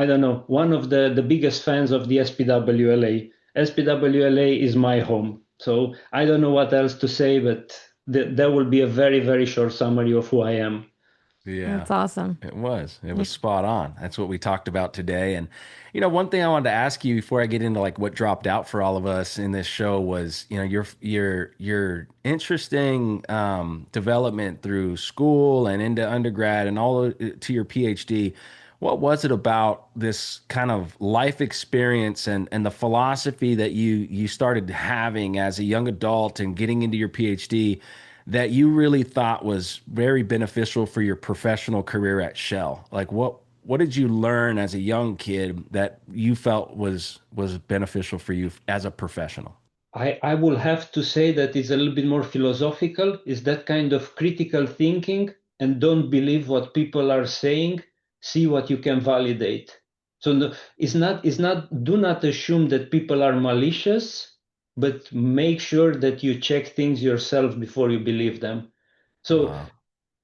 I don't know, one of the biggest fans of the SPWLA. SPWLA is my home, so I don't know what else to say, but that will be a very, very short summary of who I am. Yeah, That's awesome. it was. It Yeah. was spot on. That's what we talked about today. And, one thing I wanted to ask you before I get into like what dropped out for all of us in this show was, your interesting development through school and into undergrad and to your PhD. What was it about this kind of life experience and the philosophy that you started having as a young adult and getting into your PhD that you really thought was very beneficial for your professional career at Shell? Like what did you learn as a young kid that you felt was beneficial for you as a professional? I will have to say that it's a little bit more philosophical, is that kind of critical thinking and don't believe what people are saying, see what you can validate. So no, do not assume that people are malicious, but make sure that you check things yourself before you believe them. So Wow.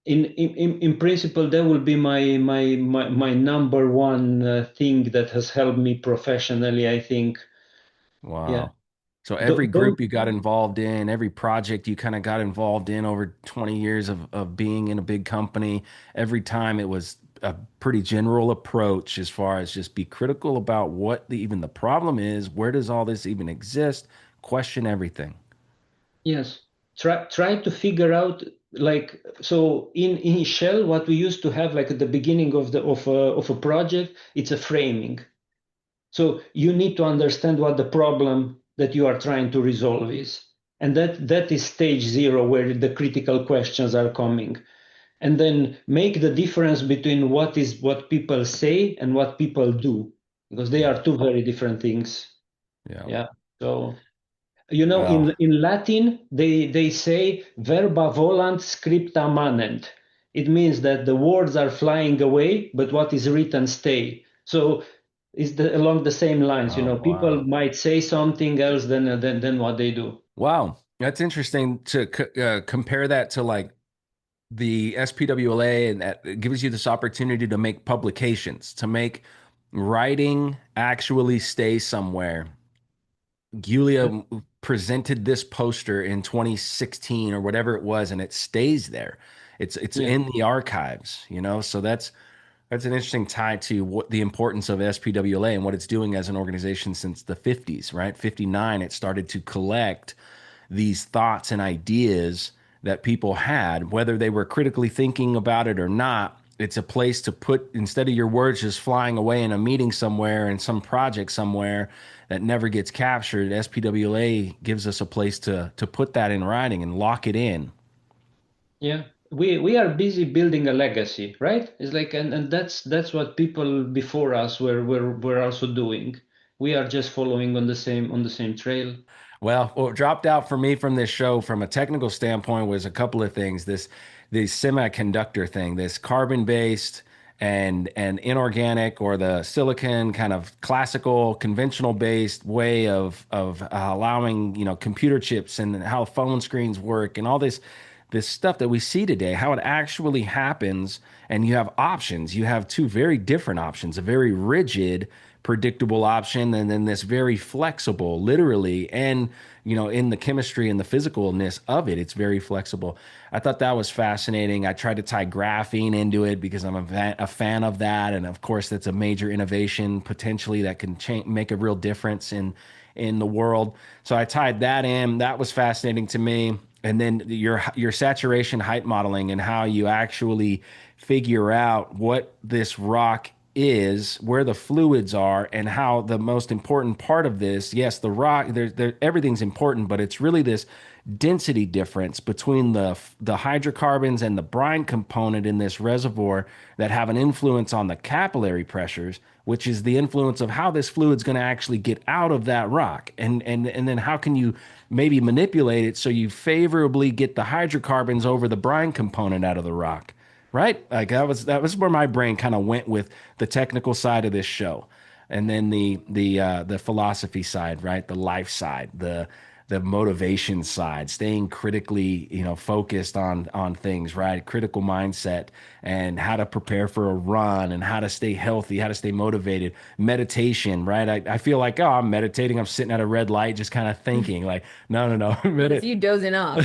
in principle, that will be my number one thing that has helped me professionally, I think. Yeah. Wow. So every Don't group you got involved in, every project you kind of got involved in over 20 years of being in a big company, every time it was a pretty general approach as far as just be critical about what even the problem is, where does all this even exist, question everything. Yes. Try to figure out like so in Shell what we used to have like at the beginning of a project, it's a framing. So you need to understand what the problem that you are trying to resolve is. And that is stage zero where the critical questions are coming. And then make the difference between what people say and what people do, because they Yeah. are two very different things. Yeah. Yeah. So Well, in Latin, they say verba volant scripta manent. It means that the words are flying away, but what is written stay. So along the same lines, oh, people wow. might say something else than what they do. Wow. That's interesting to compare that to like the SPWLA, and that gives you this opportunity to make publications, to make writing actually stay somewhere. Yeah. Julia presented this poster in 2016 or whatever it was, and it stays there. It's Yeah. in the archives. So that's an interesting tie to what the importance of SPWLA and what it's doing as an organization since the 50s, right? 59, it started to collect these thoughts and ideas that people had, whether they were critically thinking about it or not. It's a place to put, instead of your words just flying away in a meeting somewhere in some project somewhere that never gets captured. SPWLA gives us a place to put that in writing and lock it in. Yeah. We are busy building a legacy, right? It's like and that's what people before us were also doing. We are just following on the same trail. Well, what dropped out for me from this show from a technical standpoint was a couple of things. This semiconductor thing, this carbon-based and inorganic, or the silicon kind of classical conventional based way of allowing, computer chips and how phone screens work and all this stuff that we see today, how it actually happens. And you have options. You have two very different options, a very rigid predictable option, and then this very flexible, literally, and in the chemistry and the physicalness of it, it's very flexible. I thought that was fascinating. I tried to tie graphene into it because I'm a fan of that, and of course, that's a major innovation potentially that can make a real difference in the world. So I tied that in. That was fascinating to me. And then your saturation height modeling and how you actually figure out what this rock is, where the fluids are, and how the most important part of this, yes, the rock, everything's important, but it's really this density difference between the hydrocarbons and the brine component in this reservoir that have an influence on the capillary pressures, which is the influence of how this fluid's going to actually get out of that rock. And then how can you maybe manipulate it so you favorably get the hydrocarbons over the brine component out of the rock, right? Like that was where my brain kind of went with the technical side of this show. And then the philosophy side, right? The life side, the motivation side, staying critically, focused on things, right? Critical mindset and how to prepare for a run and how to stay healthy, how to stay motivated. Meditation, right? I feel like, oh, I'm meditating. I'm sitting at a red light, just kind of thinking like, no, no, no. It's you dozing off.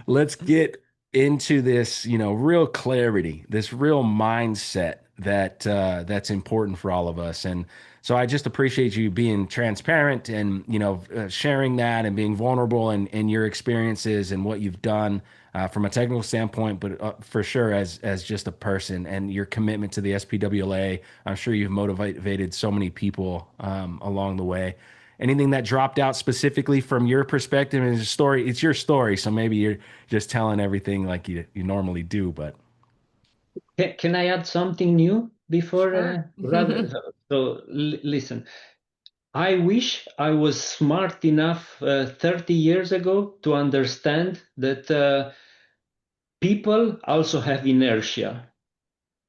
Let's get into this, real clarity, this real mindset that's important for all of us. And so I just appreciate you being transparent and sharing that and being vulnerable and your experiences and what you've done from a technical standpoint, but for sure as just a person and your commitment to the SPWLA. I'm sure you've motivated so many people along the way. Anything that dropped out specifically from your perspective is a story. It's your story, so maybe you're just telling everything like you normally do. But Can I add something new before Sure. rather? So listen, I wish I was smart enough 30 years ago to understand that people also have inertia.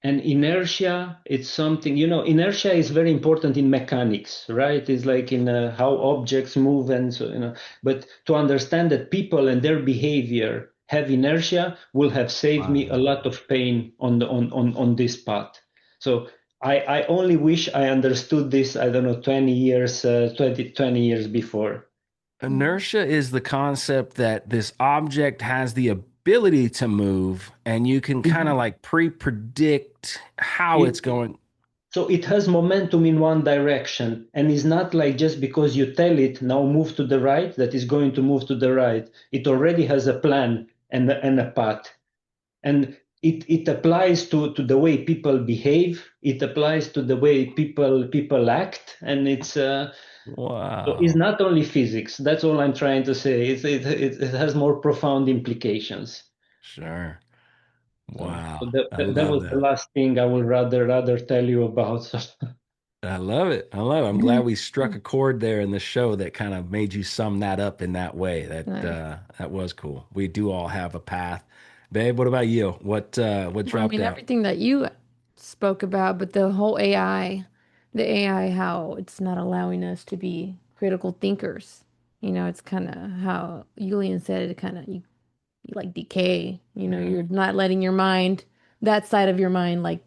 And inertia, it's something, inertia is very important in mechanics, right? It's like in how objects move and so, but to understand that people and their behavior have inertia will have saved me a wow. lot of pain on this path. So I only wish I understood this, I don't know, 20 years, 20 years before. Inertia is the concept that this object has the ability to move, and you can kind of Mhm. like pre-predict how it's It, going. So it has momentum in one direction and is not like just because you tell it now move to the right, that is going to move to the right. It already has a plan and a path. And it applies to the way people behave. It applies to the way people act. And it's Wow. not only physics. That's all I'm trying to say. It has more profound implications. Sure. So Wow. I that love was the that. last thing I would rather tell you about. I love it. I love it. I'm glad we struck a chord there in the show that kind of made you sum that up in that way. Nice. That was cool. We do all have a path. Babe, what about you? What Well, I dropped mean, out? everything that you spoke about, but the whole AI, the AI, how it's not allowing us to be critical thinkers. It's kind of how Julian said it kind of you like decay. Yeah. You're not letting your mind, that side of your mind, like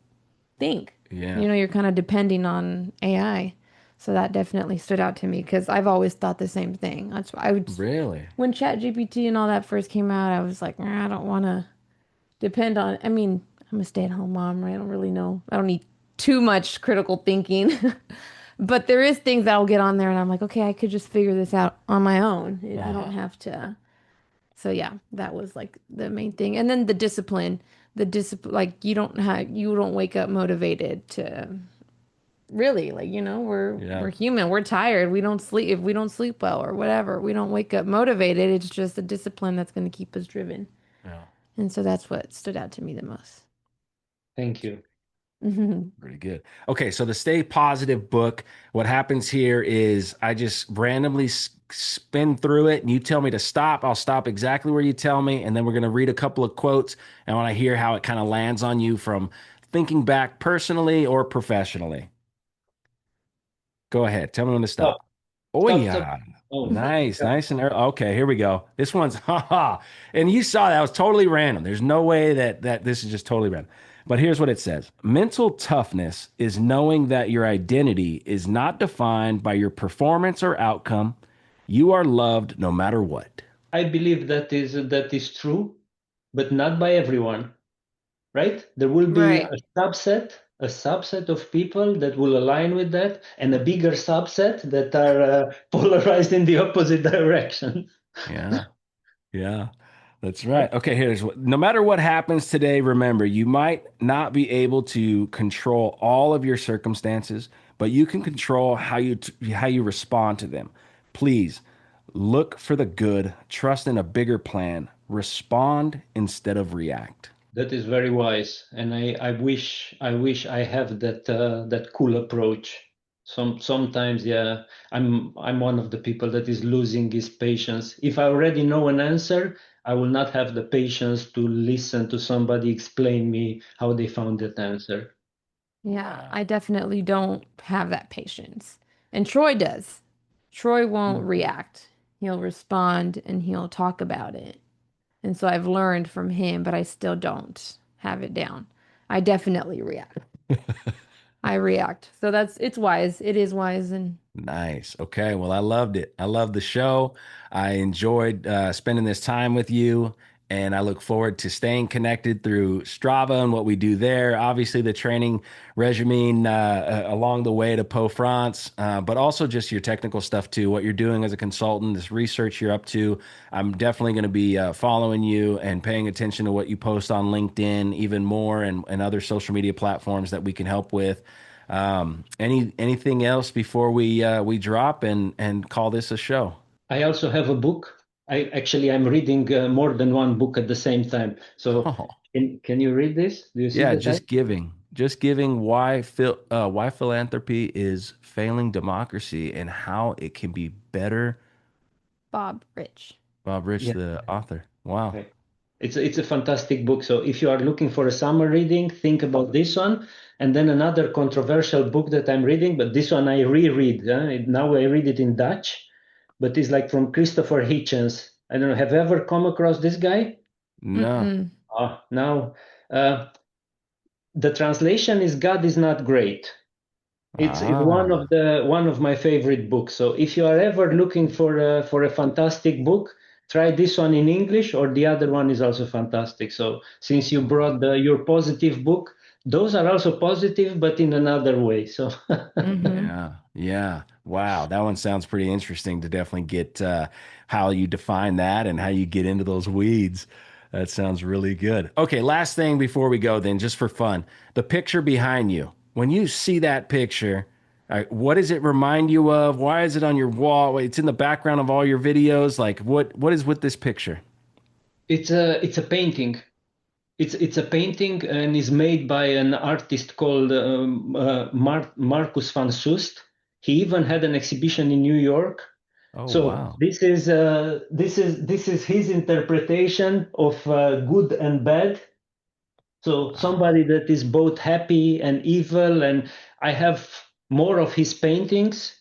think. Yeah. You're kind of depending on AI. So that definitely stood out to me because I've always thought the same thing. That's why Really? when ChatGPT and all that first came out, I was like, I don't want to depend on. I mean, I'm a stay-at-home mom, right? I don't really know. I don't need too much critical thinking. But there is things that I'll get on there and I'm like, okay, I could just figure this out on my own. I don't Uh-huh. have to. So yeah, that was like the main thing. And then the discipline, like you don't wake up motivated to really, like, we're Yeah. human. We're tired. We don't sleep if we don't sleep well or whatever. We don't wake up motivated. It's just a discipline that's going to keep us driven. Yeah. And so that's what stood out to me the most. Thank you. Pretty good. Okay, so the Stay Positive book, what happens here is I just randomly spin through it and you tell me to stop. I'll stop exactly where you tell me. And then we're going to read a couple of quotes. And I want to hear how it kind of lands on you from thinking back personally or professionally. Go ahead. Tell me when to Stop. stop. Oh, Stop. Stop. yeah. Oh, Nice. yeah. Nice and early. Okay, here we go. This one's, haha. And you saw that was totally random. There's no way that this is just totally random. But here's what it says. Mental toughness is knowing that your identity is not defined by your performance or outcome. You are loved no matter what. I believe that is true, but not by everyone, right? There will be Right. a subset of people that will align with that, and a bigger subset that are polarized in the opposite direction. Yeah. Yeah. That's right. Okay, here's what no matter what happens today, remember you might not be able to control all of your circumstances, but you can control how you respond to them. Please look for the good, trust in a bigger plan, respond instead of react. That is very wise, and I wish I have that cool approach. Sometimes, yeah, I'm one of the people that is losing his patience. If I already know an answer, I will not have the patience to listen to somebody explain me how they found that answer. Yeah, I definitely don't have that patience. And Troy does. Troy won't Mm. react. He'll respond and he'll talk about it. And so I've learned from him, but I still don't have it down. I definitely react. I react. So it's wise. It is wise and Nice. Okay. Well, I loved it. I loved the show. I enjoyed spending this time with you, and I look forward to staying connected through Strava and what we do there. Obviously, the training regimen along the way to Po France, but also just your technical stuff too. What you're doing as a consultant, this research you're up to. I'm definitely going to be following you and paying attention to what you post on LinkedIn even more and other social media platforms that we can help with. Anything else before we drop and call this a show? I also have a book. I'm reading more than one book at the same time. So Oh, can you read this? Do you see yeah, the title? just giving why philanthropy is failing democracy and how it can be better. Bob Rich. Bob Rich, Yeah. the author. Wow. Okay. It's a fantastic book. So if you are looking for a summer reading, think about this one. And then another controversial book that I'm reading, but this one I reread. Now I read it in Dutch, but it's like from Christopher Hitchens. I don't know. Have you ever come across this guy? No. Mm-mm. Now uh, the translation is God is not great. It's Ah, one of my favorite books. So if you are ever looking for a fantastic book, try this one in English, or the other one is also fantastic. So since you brought your positive book, those are also positive, but in another way. So Mm-hmm. yeah. Yeah. Wow. That one sounds pretty interesting to definitely get how you define that and how you get into those weeds. That sounds really good. Okay, last thing before we go, then, just for fun. The picture behind you. When you see that picture, what does it remind you of? Why is it on your wall? It's in the background of all your videos. Like, what is with this picture? it's a painting. It's a painting and is made by an artist called Marcus van Soest. He even had an exhibition in New York. Oh, So wow. this is his interpretation of good and bad. So Wow. somebody that is both happy and evil, and I have more of his paintings,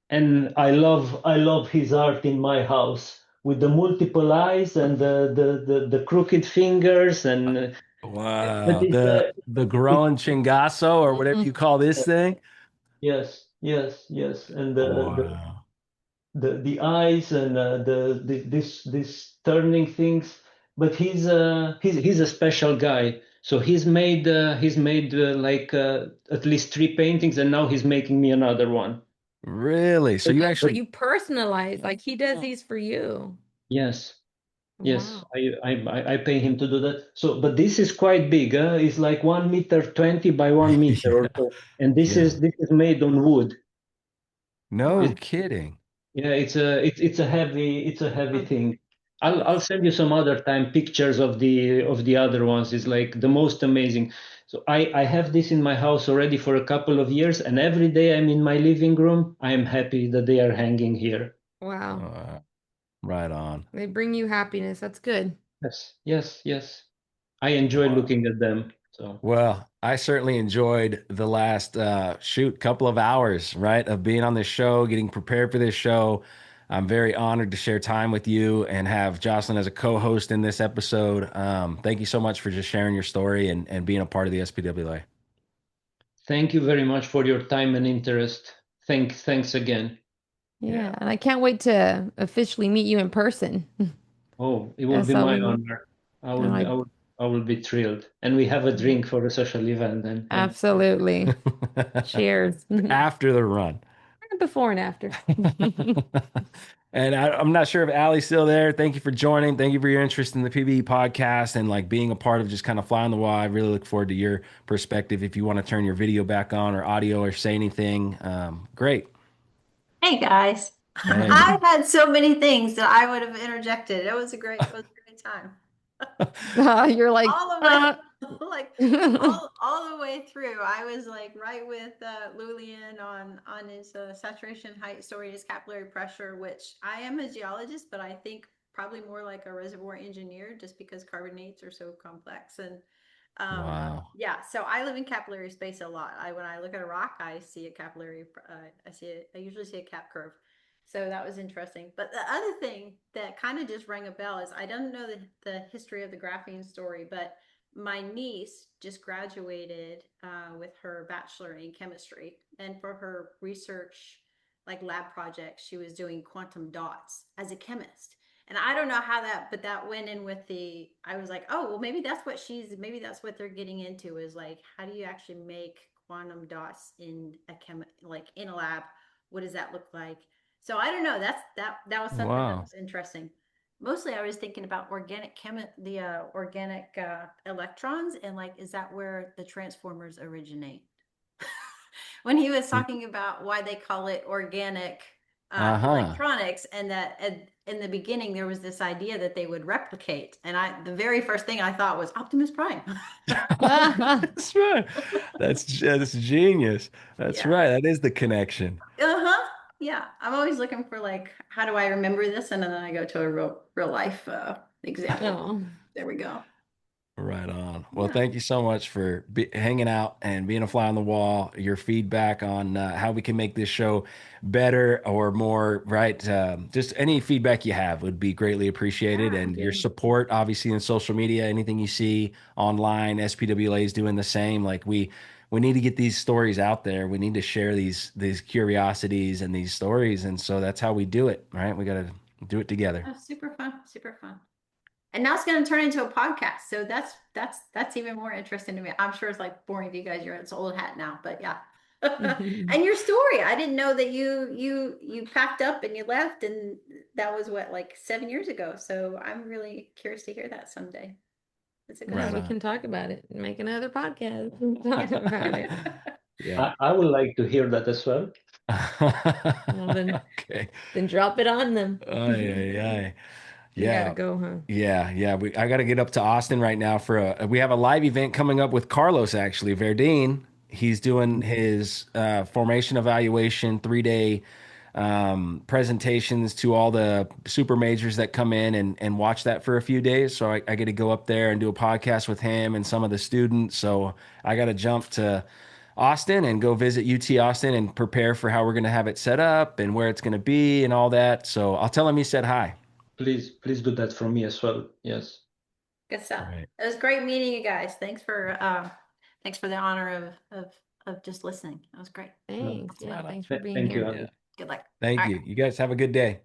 and I love his art in my house with the multiple eyes and the crooked fingers, and but Wow. The growing chingazo or whatever Mm-mm. you call this thing. yes, and Wow. the eyes and this turning things. But he's a special guy. So he's made at least three paintings, and now he's making me another one. Really? So you Oh, so actually you personalize, like he does these for you. Yes, yes, Wow. I pay him to do that. So, but this is quite big. It's like 1 meter 20 by 1 meter or Yeah. so, and Yeah. this is made on wood. No Wow. kidding. Yeah, it's a heavy Oh, thing. I'll that's send you some other time pictures of the other ones. It's like the most amazing. So I have this in my house already for a couple of years, and every day I'm in my living room, I am happy that they are hanging here. wow. Uh, right on. They bring you happiness. That's good. Yes. I enjoy Wow. looking at them. So Well, I certainly enjoyed the last couple of hours, right, of being on this show, getting prepared for this show. I'm very honored to share time with you and have Jocelyn as a co-host in this episode. Thank you so much for just sharing your story and being a part of the SPWA. Thank you very much for your time and interest. Thanks again. Yeah, and I can't wait to officially meet you in person. Oh, it will That's be how my we. honor. I will be, I I will, I will be thrilled. And we have a drink for a social event and absolutely. Cheers. After the run. Before and after. And I'm not sure if Allie's still there. Thank you for joining. Thank you for your interest in the PBE podcast and like being a part of just kind of flying the wall. I really look forward to your perspective. If you want to turn your video back on or audio or say anything, great. Hey guys. Hey. I had so many things that I would have interjected. It was a great time. You're like, All of it, like all the way through. I was like right with Lulian on his saturation height, story, his capillary pressure, which I am a geologist, but I think probably more like a reservoir engineer, just because carbonates are so complex. And Wow. yeah, so I live in capillary space a lot. When I look at a rock, I see a capillary. I usually see a cap curve. So that was interesting. But the other thing that kind of just rang a bell is I don't know the history of the graphene story, but my niece just graduated with her bachelor in chemistry, and for her research, like lab project, she was doing quantum dots as a chemist. And I don't know how that, but that went in with I was like, oh, well, maybe that's what they're getting into, is like, how do you actually make quantum dots in like in a lab? What does that look like? So I don't know. That was something that Wow. was interesting. Mostly I was thinking about the organic electrons, and like, is that where the transformers originate? When he was talking about why they call it organic Uh-huh. electronics, and that in the beginning there was this idea that they would replicate, and the very first thing I thought was Optimus Prime. That's right. That's genius. That's Yeah. right. That is the connection. Uh-huh. Yeah. I'm always looking for like, how do I remember this? And then I go to a real life example. oh, There we go. Right on. Well, Yeah. thank you so much for hanging out and being a fly on the wall. Your feedback on how we can make this show better or more, right? Just any feedback you have would be greatly appreciated. Yeah. And your Good. support, obviously, in social media, anything you see online, SPWA is doing the same. Like we need to get these stories out there. We need to share these curiosities and these stories. And so that's how we do it, right? We got to do it together. Oh, super fun. Super fun. And now it's going to turn into a podcast. So that's even more interesting to me. I'm sure it's like boring to you guys. It's old hat now, but yeah. And your story, I didn't know that you packed up and you left, and that was what, like 7 years ago. So I'm really curious to hear that someday. It's a good yeah, Right we story. on. can talk about it. Make another podcast. And talk about it. Yeah. I would like to hear that as well. Well, Okay. then drop it on them. Ay, ay, ay. You gotta Yeah. go, huh? Yeah. I got to get up to Austin right now we have a live event coming up with Carlos, actually, Verdine. He's doing his formation evaluation, 3 day presentations to all the super majors that come in and watch that for a few days. So I get to go up there and do a podcast with him and some of the students. So I got to jump to Austin and go visit UT Austin and prepare for how we're going to have it set up and where it's going to be and all that. So I'll tell him you said hi. Please do that for me as well. Yes. Good stuff. Right. It was great meeting you guys. Thanks for the honor of just listening. That was great. No, Thanks. Yeah, Right on. thanks for being thank you, here. Yeah. Andy. Good luck. Thank All you. right. You guys have a good day.